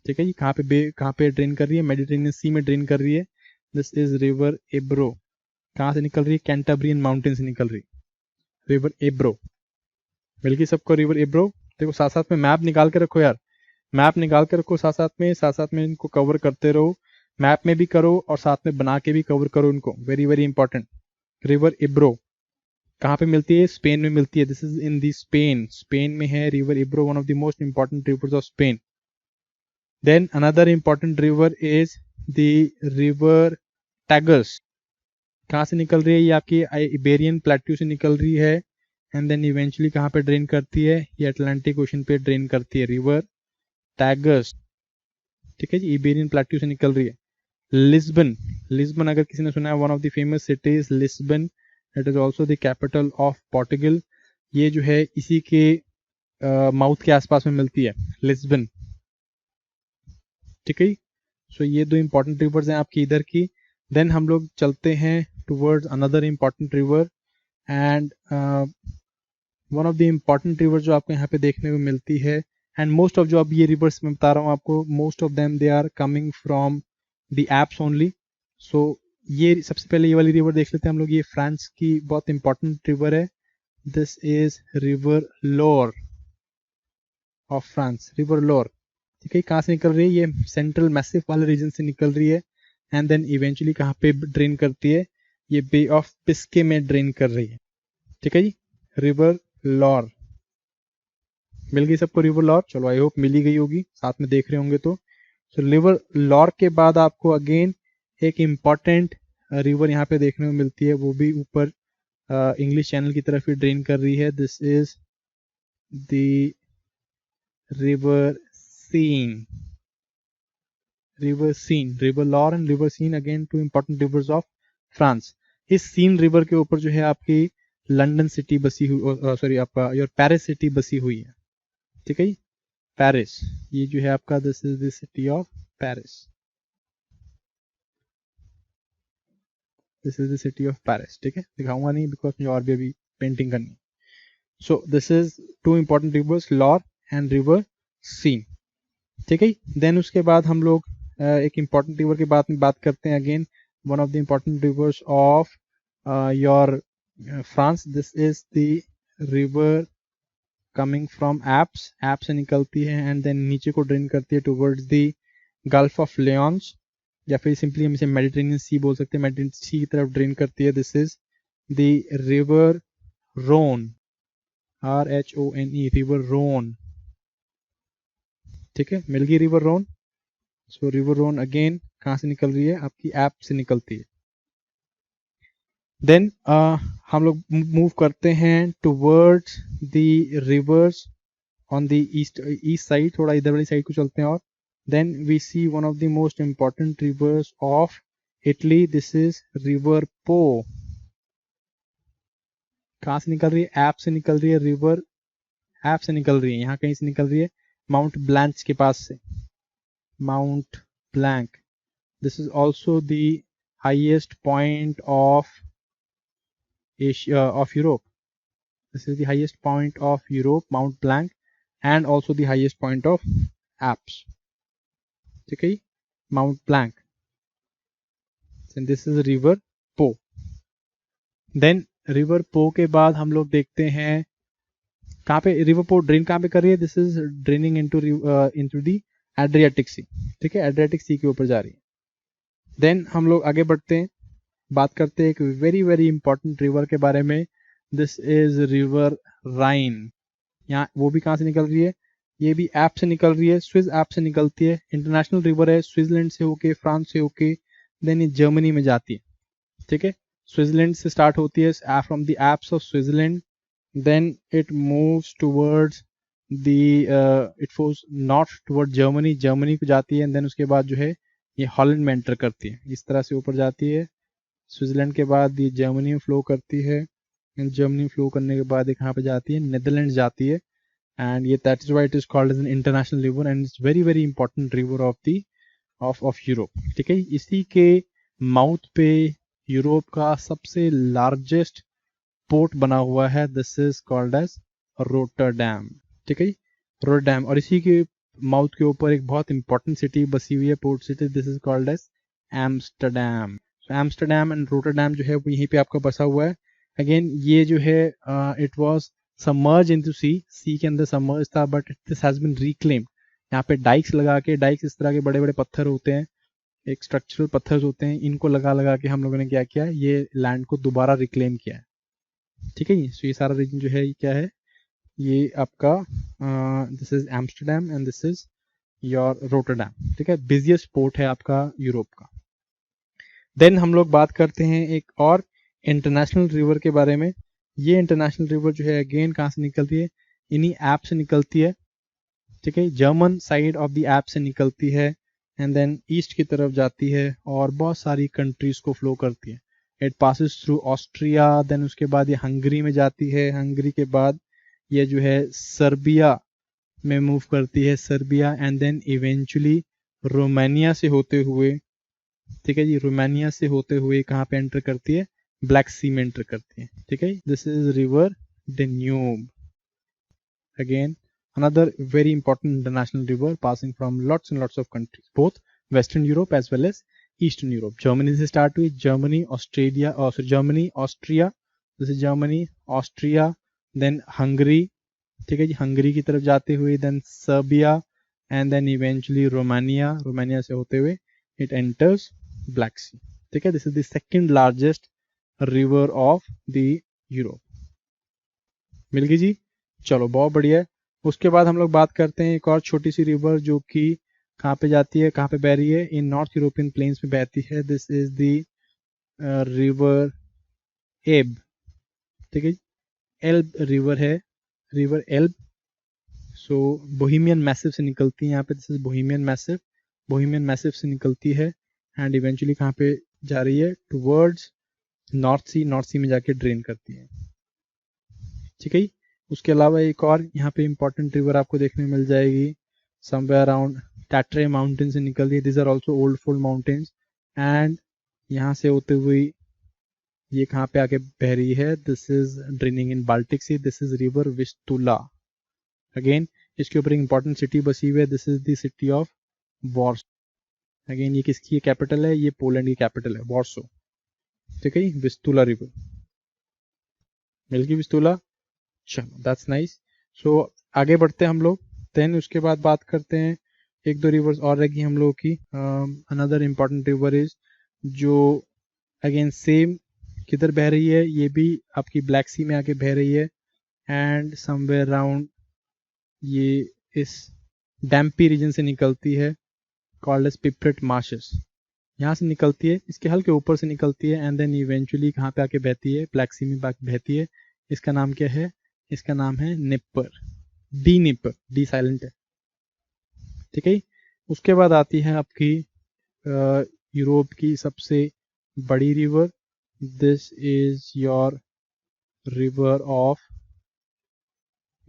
ठीक है, ये कहाँ पे ड्रेन कर रही है, मेडिटेरेनियन सी में ड्रेन कर रही है। This is river Ebro. कहाँ से निकल रही है, कैंटाब्रियन माउंटेन से निकल रही है, रिवर इब्रो। मिल गई सबको रिवर इब्रो। देखो साथ साथ में मैप निकाल के रखो यार, मैप निकाल के रखो, साथ साथ में इनको कवर करते रहो, मैप में भी करो और साथ में बना के भी कवर करो इनको, very very important. River Ebro कहाँ पे मिलती है, स्पेन में मिलती है, this is in the Spain, Spain में है river Ebro, one of the most important rivers of Spain. Then another important river is the river Tagus. कहाँ से निकल रही है, ये आपकी इबेरियन प्लेट्यू से निकल रही है, एंड देन इवेंचुअली कहाँ पे ड्रेन करती है, ये अटलांटिक ओशन पे ड्रेन करती है, रिवर टैगस। ठीक है जी, इबेरियन प्लेट्यू से निकल रही है। लिस्बन, लिस्बन अगर किसी ने सुना है, one of the famous cities Lisbon, it is also the capital of Portugal. ये जो है इसी के माउथ के आसपास में मिलती है, लिस्बन। ठीक है, सो ये दो इंपॉर्टेंट रिवर्स हैं आपकी इधर की। देन हम लोग चलते हैं towards another important river, and one of the important river जो आपको यहाँ पे देखने को मिलती है, एंड मोस्ट ऑफ जो अब ये रिवर्स मैं बता रहा हूँ आपको, most of them they are coming from the Alps only. So ये सबसे पहले ये वाली रिवर देख लेते हैं हम लोग, ये फ्रांस की बहुत इंपॉर्टेंट रिवर है, दिस इज रिवर लोर ऑफ फ्रांस, रिवर लोर। ठीक है, कहाँ से निकल रही है, ये सेंट्रल मैसिव वाले रीजन से निकल रही है, एंड देन इवेंचुअली कहाँ पे ड्रेन करती है, ये बे ऑफ पिस्के में ड्रेन कर रही है। ठीक है जी, रिवर लॉर। मिल गई सबको रिवर लॉर, चलो आई होप मिली गई होगी, साथ में देख रहे होंगे तो। रिवर लॉर के बाद आपको अगेन एक इम्पॉर्टेंट रिवर यहाँ पे देखने को मिलती है, वो भी ऊपर इंग्लिश चैनल की तरफ ही ड्रेन कर रही है, this is the river Seine, river Seine, river Loire and river Seine, again two important rivers of France. इस सीन रिवर के ऊपर जो है आपकी लंदन सिटी बसी हुई, सॉरी आपका योर पेरिस सिटी बसी हुई है। ठीक है, पेरिस, ये जो है आपका, this is the city of Paris, this is the city of Paris. ठीक है, दिखाऊंगा नहीं बिकॉज मुझे और भी अभी पेंटिंग करनी है। So this is two important rivers, Loire and river Seine. ठीक है, देन उसके बाद हम लोग एक इंपॉर्टेंट रिवर के बाद में बात करते हैं, again one of the important rivers of your France, this is the river coming from apps, app से निकलती है एंड देन नीचे को ड्रेन करती है towards the gulf of lions, या फिर सिंपली हम इसे मेडिटेरेनियन सी बोल सकते हैं, मेडिटेरेनियन सी की तरफ ड्रेन करती है, this is the river Rhone, RHONE, river Rhone. ठीक है, मिल गई river Rhone. So river Rhone again कहाँ से निकल रही है, आपकी ऐप से निकलती है। देन हम लोग मूव करते हैं towards the rivers on the east side, थोड़ा इधर वाली साइड को चलते हैं, और then we see one of the most important rivers of Italy, this is river Po. कहाँ से निकल रही है, ऐप से निकल रही है, रिवर ऐप से निकल रही है, यहाँ कहीं से निकल रही है, माउंट ब्लैंक के पास से, mount blank. This is also the highest point of Asia of Europe, this is the highest point of Europe, mount blank, and also the highest point of apps. ठीक है, mount blank, this is river पो। देन रिवर पो के बाद हम लोग देखते हैं कहाँ पे रिवर पो ड्रेन कहाँ पे कर रही है, this is draining into the Adriatic Sea. ठीक है, एड्रियाटिक सी के ऊपर जा रही है। देन हम लोग आगे बढ़ते हैं, बात करते हैं एक वेरी वेरी इंपॉर्टेंट रिवर के बारे में, दिस इज रिवर राइन। यहाँ वो भी कहाँ से निकल रही है, ये भी ऐप से निकल रही है, स्विस ऐप से निकलती है, इंटरनेशनल रिवर है, स्विट्जरलैंड से होके, फ्रांस से होके देन ये जर्मनी में जाती है, ठीक है। स्विट्जरलैंड से स्टार्ट होती है from the Alps of Switzerland, then it moves towards it forces north toward Germany, Germany को जाती है, एंड देन उसके बाद जो है ये हॉलैंड में एंटर करती है, इस तरह से ऊपर जाती है। स्विट्जरलैंड के बाद ये जर्मनी में फ्लो करती है, एंड जर्मनी फ्लो करने के बाद ये कहाँ पे जाती है, नेदरलैंड जाती है, एंड ये that is why it is called as an international river and it's very very important river of Europe, ठीक है। इसी के माउथ पे यूरोप का सबसे लार्जेस्ट पोर्ट बना हुआ है, this is called as Rotterdam, ठीक है, रोटरडैम। और इसी के माउथ के ऊपर एक बहुत इंपॉर्टेंट सिटी बसी हुई है, port city, this is called as Amsterdam. Amsterdam and Rotterdam जो है वो यहीं पे आपका बसा हुआ है। अगेन ये जो है it was submerge into sea के अंदर सबमर्ज था, but this has been reclaimed. यहाँ पे डाइक्स लगा के, डाइक्स इस तरह के बड़े बड़े पत्थर होते हैं, एक स्ट्रक्चरल पत्थर होते हैं, इनको लगा लगा के हम लोगों ने क्या किया, ये लैंड को दोबारा रिक्लेम किया है, ठीक है। सो ये सारा रीजन जो है ये क्या है, ये आपका this is Amsterdam and this is your Rotterdam, ठीक है। बिजिएस्ट पोर्ट है आपका यूरोप का। देन हम लोग बात करते हैं एक और इंटरनेशनल रिवर के बारे में। ये इंटरनेशनल रिवर जो है अगेन कहाँ से निकलती है, इन्हीं ऐप से निकलती है, ठीक है। German side of the app से निकलती है, एंड देन ईस्ट की तरफ जाती है और बहुत सारी कंट्रीज को फ्लो करती है। It passes through Austria, then उसके बाद ये हंगरी में जाती है, हंगरी के बाद ये जो है सर्बिया में मूव करती है, Serbia, and then eventually Romania से होते हुए, ठीक है जी, रोमानिया से होते हुए कहाँ पे एंटर करती है, ब्लैक सी में एंटर करती है, ठीक है। This is river Danube, again another very important international river passing from lots and lots of countries, both Western Europe as well as Eastern Europe. Germany से start हुई, Germany, Australia, Germany, Austria, this is Germany, Austria, then Hungary, ठीक है जी, हंगरी की तरफ जाते हुए then Serbia, and then eventually Romania, Romania से होते हुए it enters Black Sea, ठीक है। This is the second largest river of the Europe। मिल गई जी, चलो बहुत बढ़िया है। उसके बाद हम लोग बात करते हैं एक और छोटी सी रिवर जो कि कहाँ पे जाती है, कहाँ पे बह रही है, इन नॉर्थ यूरोपियन प्लेन्स में बहती है, दिस इज द रिवर एब, ठीक है। एल्ब रिवर है, रिवर एल्ब। सो बोहेमियन मैसिव से निकलती है यहाँ पे, this is Bohemian massif, Bohemian massive से निकलती है, एंड इवेंचुअली कहाँ पे जा रही है, टुवर्ड्स नॉर्थ सी, नॉर्थ सी में जाके ड्रेन करती है, ठीक है। उसके अलावा एक और यहाँ पे इंपॉर्टेंट रिवर आपको देखने मिल जाएगी, समवेयर अराउंड टैट्रे माउंटेन से निकलती है, this are also old fold mountains, and यहाँ से होते हुए ये कहाँ पे आके बह रही है, this is draining in Baltic sea, this is river Vistula. Again इसके ऊपर एक इंपॉर्टेंट सिटी बसी हुई है, this is the city of Warsaw. Again ये किसकी कैपिटल है, ये पोलैंड की कैपिटल है, वॉर्सो, ठीक है। विस्तुला रिवर, मिल गई विस्तुला, चलो दैट्स नाइस। सो आगे बढ़ते हैं हम लोग, देन उसके बाद बात करते हैं एक दो रिवर्स और रहेगी हम लोग की। अनदर इम्पॉर्टेंट रिवर इज जो अगेन सेम किधर बह रही है, ये भी आपकी ब्लैक सी में आके बह रही है, एंड समवेयर अराउंड ये इस डैम्पी रीजन से निकलती है, कॉल्ड एज पिप्रेट मार्शेस, यहाँ से निकलती है, इसके हल्के ऊपर से निकलती है, एंड देन इवेंचुअली कहाँ पे आके बहती है, ब्लैक सी में बहती है। इसका नाम क्या है, इसका नाम है निपर, डी निपर, डी साइलेंट है, ठीक है। उसके बाद आती है आपकी यूरोप की सबसे बड़ी river, this is your river of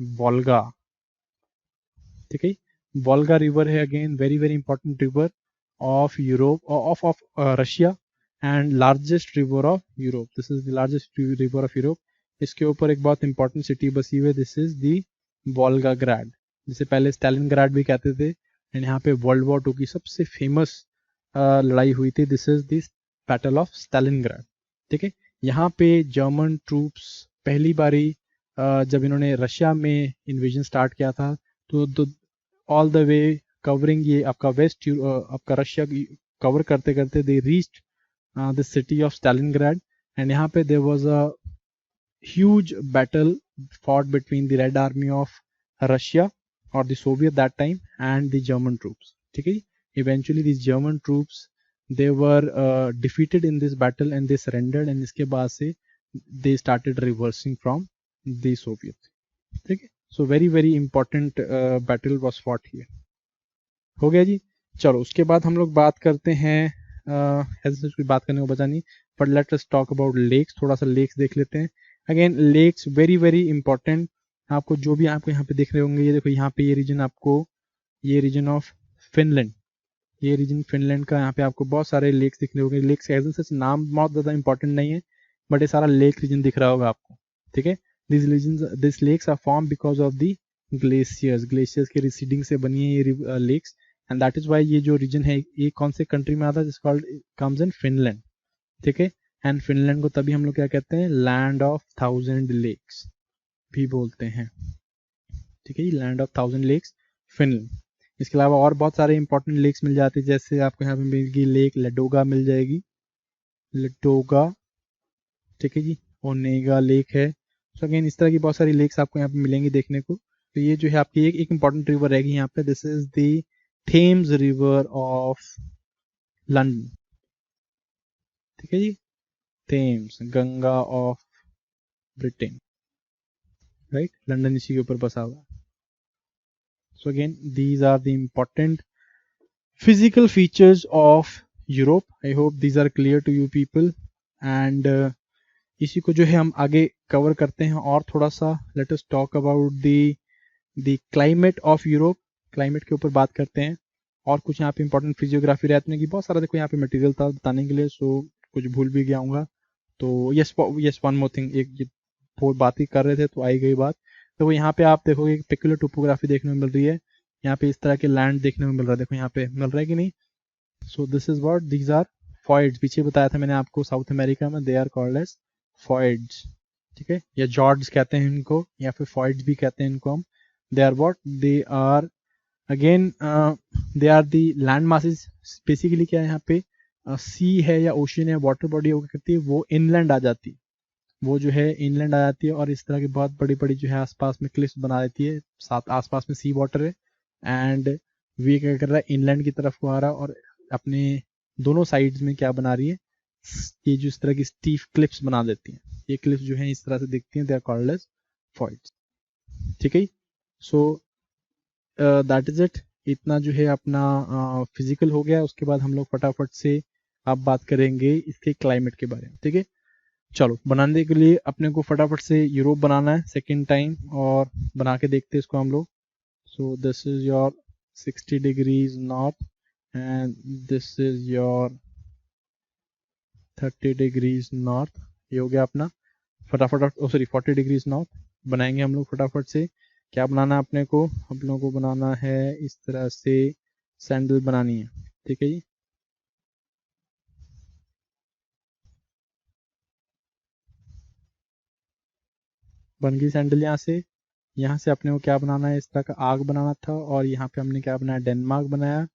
Volga, ठीक है। वोल्गा रिवर है again very very important river of Europe, of Russia, and largest river of Europe, this is the largest river of Europe. इसके ऊपर एक बहुत इंपॉर्टेंट सिटी बसी हुई है, दिस इज दी वोल्गाग्राड, जिसे पहले स्टालिनग्राड भी कहते थे, एंड यहाँ पे वर्ल्ड वॉर 2 की सबसे फेमस लड़ाई हुई थी, this is the battle of Stalingrad, ठीक है। यहाँ पे जर्मन ट्रूप्स पहली बारी जब इन्होंने रशिया में इन्वेजन स्टार्ट किया था, तो ऑल द वे कवरिंग ये आपका वेस्ट आपका रशिया कवर करते करते they reached the city of Stalingrad, and यहाँ पे there was a huge battle fought between the Red Army of Russia or the Soviet that time and the German troops, ठीक है। Eventually these German troops they were defeated in this battle and they surrendered, and इसके बाद से they started reversing from the Soviet. ठीक है, so very very important battle was fought here. हो गया जी. चलो उसके बाद हम लोग बात करते हैं, ऐसे कुछ बात करने को बचा नहीं, but let us talk about lakes. थोड़ा सा लेक्स देख लेते हैं. Again lakes very very important. आपको जो भी आपको यहाँ पे दिख रहे होंगे, ये देखो यहाँ पे ये रीजन आपको, ये रीजन ऑफ फिनलैंड, ये रीजन फिनलैंड का, यहाँ पे आपको बहुत सारे लेक्स दिख रहे होंगे. लेक्स एज सच नाम बहुत ज़्यादा इंपॉर्टेंट नहीं है, बट ये सारा लेक रीजन दिख रहा होगा आपको. ठीक है, this lakes are form because of the glaciers के रिसीडिंग से बनी है ये lakes, and that is why ये जो रीजन है ये कौन से कंट्री में आता है, कॉल्ड कम्स इन फिनलैंड. ठीक है, एंड फिनलैंड को तभी हम लोग क्या कहते हैं, लैंड ऑफ 1000 लेक्स भी बोलते हैं. ठीक है, लैंड ऑफ 1000 लेक्स फिनलैंड. इसके अलावा और बहुत सारे इंपॉर्टेंट लेक्स मिल जाते हैं, जैसे आपको यहाँ पे मिलेगी लेक लेडोगा मिल जाएगी, लेडोगा. ठीक है जी, ओनेगा लेक है. सो अगेन इस तरह की बहुत सारी लेक्स आपको यहाँ पे मिलेंगी देखने को. तो ये जो है आपकी एक इंपॉर्टेंट रिवर रहेगी यहाँ पे. This is the Thames river of London. ठीक है जी, Thames Ganga of Britain, right. London इसी के ऊपर बसा हुआ. So again these are the important physical features of Europe. I hope these are clear to you people. And इसी को जो है हम आगे कवर करते हैं और थोड़ा सा. Late us talk about the climate of Europe. Climate के ऊपर बात करते हैं और कुछ यहाँ पे इंपॉर्टेंट फिजियोग्राफी रहते हैं कि बहुत सारा देखो यहाँ पे मटेरियल था बताने के लिए, सो कुछ भूल भी गया हूँगा. तो यस वन मोर थिंग, एक बात ही कर रहे थे तो आई गई बात. तो यहाँ पे आप देखोगे पेक्युलर टोपोग्राफी देखने में मिल रही है. यहाँ पे इस तरह के लैंड देखने में मिल रहा है, देखो यहाँ पे मिल रहा है कि नहीं. So this is what these are fjords. पीछे बताया था मैंने आपको, साउथ अमेरिका में they are called as fjords. ठीक है, या जॉर्ड्स कहते हैं इनको, या फिर फॉइड्स भी कहते हैं इनको हम. They are what, they are again they are the land masses. Basically क्या है यहाँ पे, सी है या ओशन है, वाटर बॉडी होकर करती है, वो इनलैंड आ जाती है, वो जो है इनलैंड आ जाती है और इस तरह की बहुत बड़ी बड़ी जो है आसपास में क्लिफ्स बना देती है. साथ आसपास में सी वाटर है एंड वे क्या कर रहा है, इनलैंड की तरफ को आ रहा है और अपने दोनों साइड्स में क्या बना रही है, ये जो इस तरह की स्टीफ क्लिप्स बना देती हैं. ये क्लिप्स जो है इस तरह से दिखती हैं, they are called as fjords. ठीक है, सो दैट इज इट. इतना जो है अपना फिजिकल हो गया. उसके बाद हम लोग फटाफट से आप बात करेंगे इसके क्लाइमेट के बारे में. ठीक है, चलो बनाने के लिए अपने को फटाफट से यूरोप बनाना है सेकेंड टाइम, और बना के देखते हैं इसको हम लोग. सो this is your 60 degrees north and this is your 30 degrees north. ये हो गया अपना फटाफट, सॉरी 40 डिग्रीज नॉर्थ बनाएंगे हम लोग फटाफट से. क्या बनाना है अपने को, हम लोगों को बनाना है इस तरह से सैंडल बनानी है. ठीक है जी, बन गई सैंडल. यहाँ से अपने को क्या बनाना है, इस तरह का आग बनाना था, और यहाँ पे हमने क्या बनाया, डेनमार्क बनाया.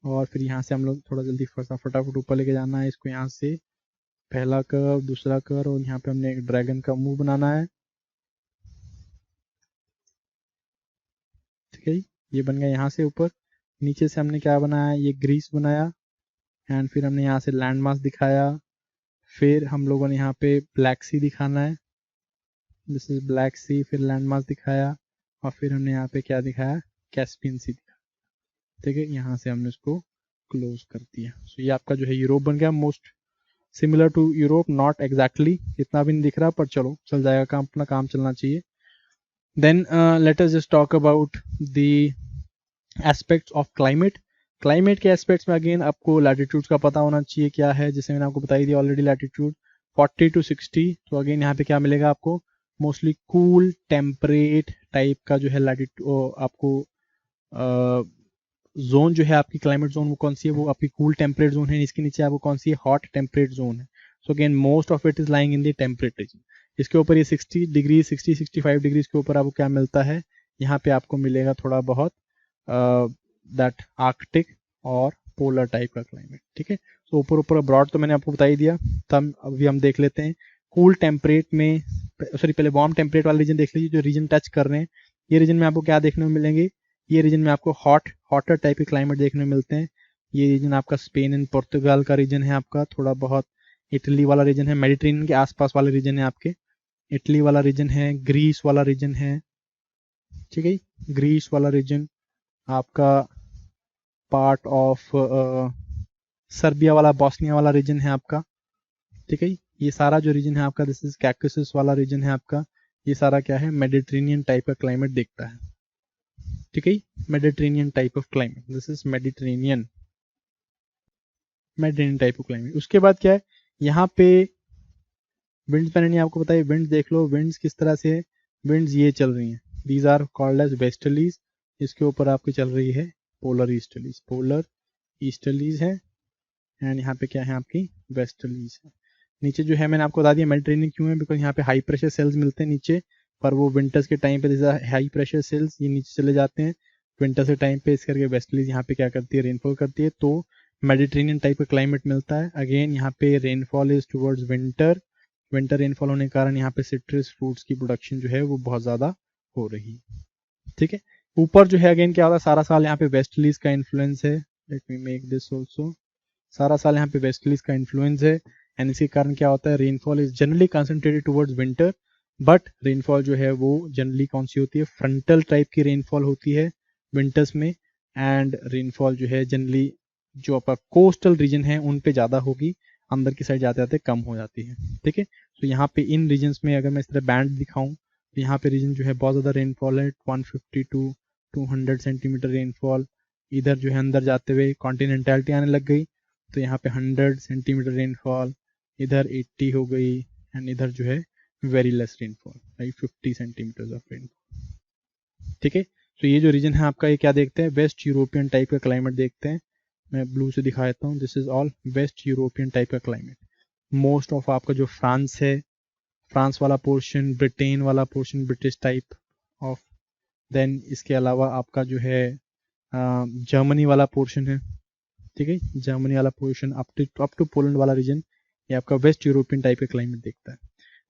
और फिर यहाँ से हम लोग थोड़ा जल्दी फटाफट ऊपर लेके जाना है इसको. यहाँ से पहला कर्व, दूसरा कर्व, और यहाँ पे हमने एक ड्रैगन का मुंह बनाना है. ठीक है, ये बन गया. यहाँ से ऊपर नीचे से हमने क्या बनाया, ये ग्रीस बनाया, एंड फिर हमने यहाँ से लैंड मास दिखाया. फिर हम लोगों ने यहाँ पे ब्लैक सी दिखाना है, दिस इज ब्लैक सी. फिर लैंड मास दिखाया और फिर हमने यहाँ पे क्या दिखाया, कैस्पियन सी दिखाया. ठीक है, यहाँ से हमने इसको क्लोज कर दिया. सो ये आपका जो है यूरोप बन गया. Most similar to Europe, not exactly, इतना भी नहीं दिख रहा, पर चलो चल जाएगा काम, अपना काम चलना चाहिए. Then let us just talk about the aspects of climate. Climate के एस्पेक्ट्स में अगेन आपको लैटिट्यूड्स का पता होना चाहिए क्या है, जैसे मैंने आपको बताई दी ऑलरेडी, लैटिट्यूड 40 to 60. तो अगेन यहाँ पे क्या मिलेगा आपको, मोस्टली कूल टेम्परेट टाइप का जो है लैटिट्यूड आपको. जोन जो है आपकी क्लाइमेट जोन वो कौन सी है, वो आपकी कूल टेम्परेट जोन है. इसके नीचे आपको कौन सी है, हॉट टेम्परेट जोन है. So again most of it is lying in the temperate region. इसके ऊपर ये 60 डिग्री 60-65 डिग्री के ऊपर आपको क्या मिलता है, यहाँ पे आपको मिलेगा थोड़ा बहुत दैट आर्कटिक और पोलर टाइप का क्लाइमेट. ठीक है, तो ऊपर ऊपर ब्रॉड तो मैंने आपको बता ही दिया. तब अभी हम देख लेते हैं कूल टेम्परेट में, सॉरी पहले वार्म टेम्परेट वाला रीजन देख लीजिए, जो रीजन टच कर रहे हैं. ये रीजन में आपको क्या देखने में मिलेंगे, ये रीजन में आपको हॉटर टाइप के क्लाइमेट देखने में मिलते हैं. ये रीजन आपका स्पेन एंड पुर्तगाल का रीजन है आपका, थोड़ा बहुत इटली वाला रीजन है, मेडिटेरेनियन के आसपास वाले रीजन है आपके, इटली वाला रीजन है, ग्रीस वाला रीजन है, ठीक है, ग्रीस वाला रीजन आपका, पार्ट ऑफ सर्बिया वाला, बॉस्निया वाला रीजन है आपका, ठीक है। ये सारा जो रीजन है आपका, दिस इज कैकेसस वाला रीजन है आपका, ये सारा क्या है, मेडिटेरेनियन टाइप का क्लाइमेट देखता है, ठीक है, Mediterranean type of climate, this is Mediterranean type of climate. उसके बाद क्या है, यहाँ पे विंड्स मैंने नहीं आपको बताया, विंड्स देख लो, विंड्स किस तरह से, विंड्स ये चल रही हैं, these are called as westerlies, इसके ऊपर आपकी चल रही है पोलर ईस्टर्लीज, पोलर ईस्टर्लीज है, एंड यहाँ पे क्या है आपकी वेस्टर्लीज है। नीचे जो है मैंने आपको बता दिया मेडिटेरेनियन क्यों है, बिकॉज यहाँ पे हाई प्रेशर सेल्स मिलते हैं नीचे, पर वो विंटर्स के टाइम पे हाई प्रेशर सेल्स ये नीचे चले जाते हैं विंटर्स के टाइम पे, इस करके वेस्टर्लीज यहाँ पे क्या करती है, रेनफॉल करती है, तो मेडिटेरेनियन टाइप का क्लाइमेट मिलता है। अगेन यहाँ पे rainfall is towards winter, winter rainfall होने के कारण यहाँ पे सिट्रस फ्रूट्स की प्रोडक्शन जो है वो बहुत ज्यादा हो रही है, ठीक है। ऊपर जो है अगेन क्या होता है, सारा साल यहाँ पे वेस्टर्लीज का इन्फ्लुएंस है, late me make this also, सारा साल यहाँ पे वेस्टर्लीज का इन्फ्लुएंस है, एंड इसके कारण क्या होता है, rainfall is generally concentrated towards winter, but rainfall जो है वो जनरली कौन सी होती है, फ्रंटल टाइप की रेनफॉल होती है विंटर्स में, एंड रेनफॉल जो है जनरली जो आपका कोस्टल रीजन है उन पे ज्यादा होगी, अंदर की साइड जाते जाते कम हो जाती है, ठीक है। तो यहाँ पे इन रीजन्स में अगर मैं इस तरह बैंड दिखाऊं, तो यहाँ पे रीजन जो है बहुत ज्यादा रेनफॉल है, 150 to 200 सेंटीमीटर रेनफॉल, इधर जो है अंदर जाते हुए कॉन्टिनेंटलिटी आने लग गई, तो यहाँ पे 100 सेंटीमीटर रेनफॉल, इधर 80 हो गई, एंड इधर जो है very less rainfall, right, 50 centimetre of rainfall, ठीक है। तो ये जो रीजन है आपका, ये क्या देखते हैं, वेस्ट यूरोपियन टाइप का क्लाइमेट देखते हैं, मैं ब्लू से दिखा देता हूँ, this is all west European type का क्लाइमेट। मोस्ट ऑफ आपका जो फ्रांस है, फ्रांस वाला पोर्शन, ब्रिटेन वाला portion British type of, then इसके अलावा आपका जो है जर्मनी वाला पोर्शन है, ठीक है, जर्मनी वाला पोर्शन अप टू पोलैंड वाला रीजन, ये आपका वेस्ट यूरोपियन टाइप का क्लाइमेट देखता है।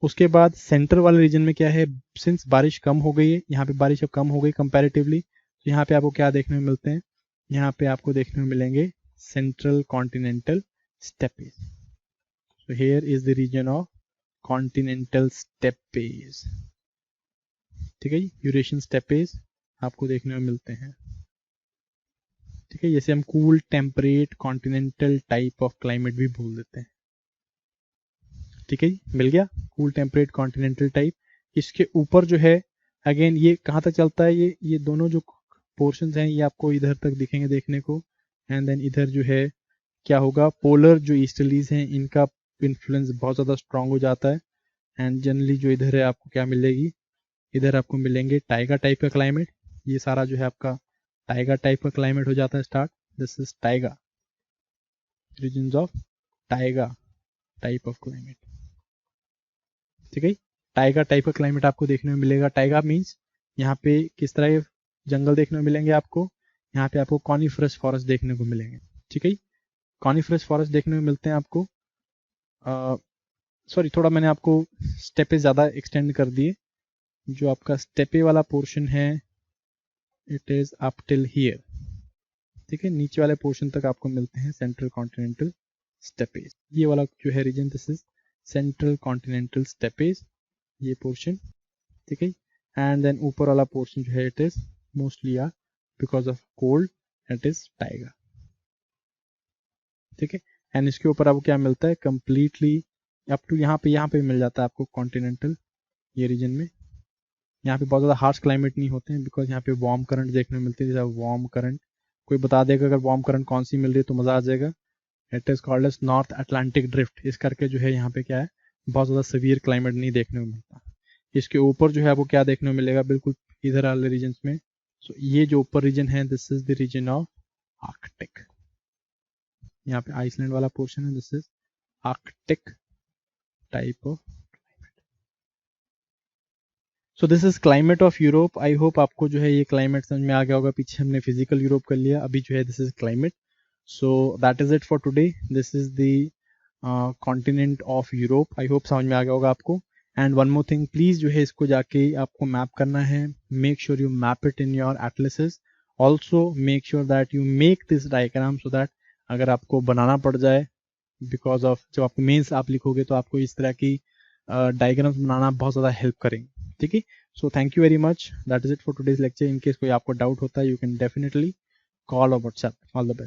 उसके बाद सेंटर वाले रीजन में क्या है, सिंस बारिश कम हो गई है, यहाँ पे बारिश अब कम हो गई कंपैरेटिवली, तो यहाँ पे आपको क्या देखने में मिलते हैं, यहाँ पे आपको देखने में मिलेंगे central continental steppage, so here is the region of continental steppes, ठीक है, यूरेशियन स्टेपेज आपको देखने में मिलते हैं, ठीक है, जैसे हम cool temperate continental type of climate भी बोल देते हैं, ठीक है, मिल गया कूल टेम्परेट कॉन्टिनेंटल टाइप। इसके ऊपर जो है अगेन ये कहाँ तक चलता है, ये दोनों जो पोर्शंस हैं ये आपको इधर तक दिखेंगे देखने को, एंड देन इधर जो है क्या होगा, पोलर जो ईस्टर्लीज हैं इनका इन्फ्लुएंस बहुत ज़्यादा स्ट्रांग हो जाता है, एंड जनरली जो इधर है आपको क्या मिलेगी, इधर आपको मिलेंगे टाइगा टाइप का क्लाइमेट, ये सारा जो है आपका टाइगा टाइप का क्लाइमेट हो जाता है start, this is taiga, regions of taiga type of climate, ठीक है, टाइगा टाइप का क्लाइमेट आपको देखने में मिलेगा। टाइगा मीन्स यहाँ पे किस तरह के जंगल देखने को मिलेंगे आपको, यहाँ पे आपको कॉनिफरस फॉरेस्ट देखने को मिलेंगे, ठीक है, कॉनिफरस फॉरेस्ट देखने को मिलते हैं आपको, सॉरी थोड़ा मैंने आपको स्टेपे ज़्यादा एक्सटेंड कर दिए, जो आपका स्टेपे वाला पोर्शन है it is up till here, ठीक है, नीचे वाले पोर्शन तक आपको मिलते हैं सेंट्रल कॉन्टिनेंटल स्टेपेज, ये वाला जो है region this is central continental steppes, ये पोर्शन, ठीक है, एंड देन ऊपर वाला पोर्शन जो है it is mostly are because of cold it is taiga, ठीक है, एंड इसके ऊपर आपको क्या मिलता है कंप्लीटली अप टू यहाँ पे मिल जाता है आपको कॉन्टिनेंटल, ये रीजन में यहाँ पे बहुत ज़्यादा हार्श क्लाइमेट नहीं होते हैं, बिकॉज यहाँ पे वार्म करंट देखने को मिलती है, जैसे वार्म करंट कोई बता देगा अगर वार्म करंट कौन सी मिल रही है तो मज़ा आ जाएगा, it is called as North Atlantic drift, इस करके जो है यहाँ पे क्या है बहुत ज़्यादा सीवियर क्लाइमेट नहीं देखने को मिलता। इसके ऊपर जो है आपको क्या देखने को मिलेगा बिल्कुल इधर वाले रीजन में, सो ये जो ऊपर रीजन है this is the region of Arctic, यहाँ पे आइसलैंड वाला पोर्शन है, this is Arctic type of climate. So this is climate of Europe, I hope आपको जो है ये क्लाइमेट समझ में आ गया होगा, पीछे हमने फिजिकल यूरोप कर लिया, अभी जो है this is climate. So that is it for today, this is the continent of Europe, I hope समझ में आ गया होगा आपको। And one more thing, please जो है इसको जाके आपको मैप करना है, make sure you map it in your atlases, also make sure that you make this diagram so that अगर आपको बनाना पड़ जाए बिकॉज ऑफ जब आप मेंस आप लिखोगे तो आपको इस तरह की डायग्राम्स बनाना बहुत ज़्यादा हेल्प करेंगे, ठीक है। So thank you very much, that is it for today's lecture. In case कोई आपको डाउट होता है यू कैन डेफिनेटली कॉल और व्हाट्सएप। All the best.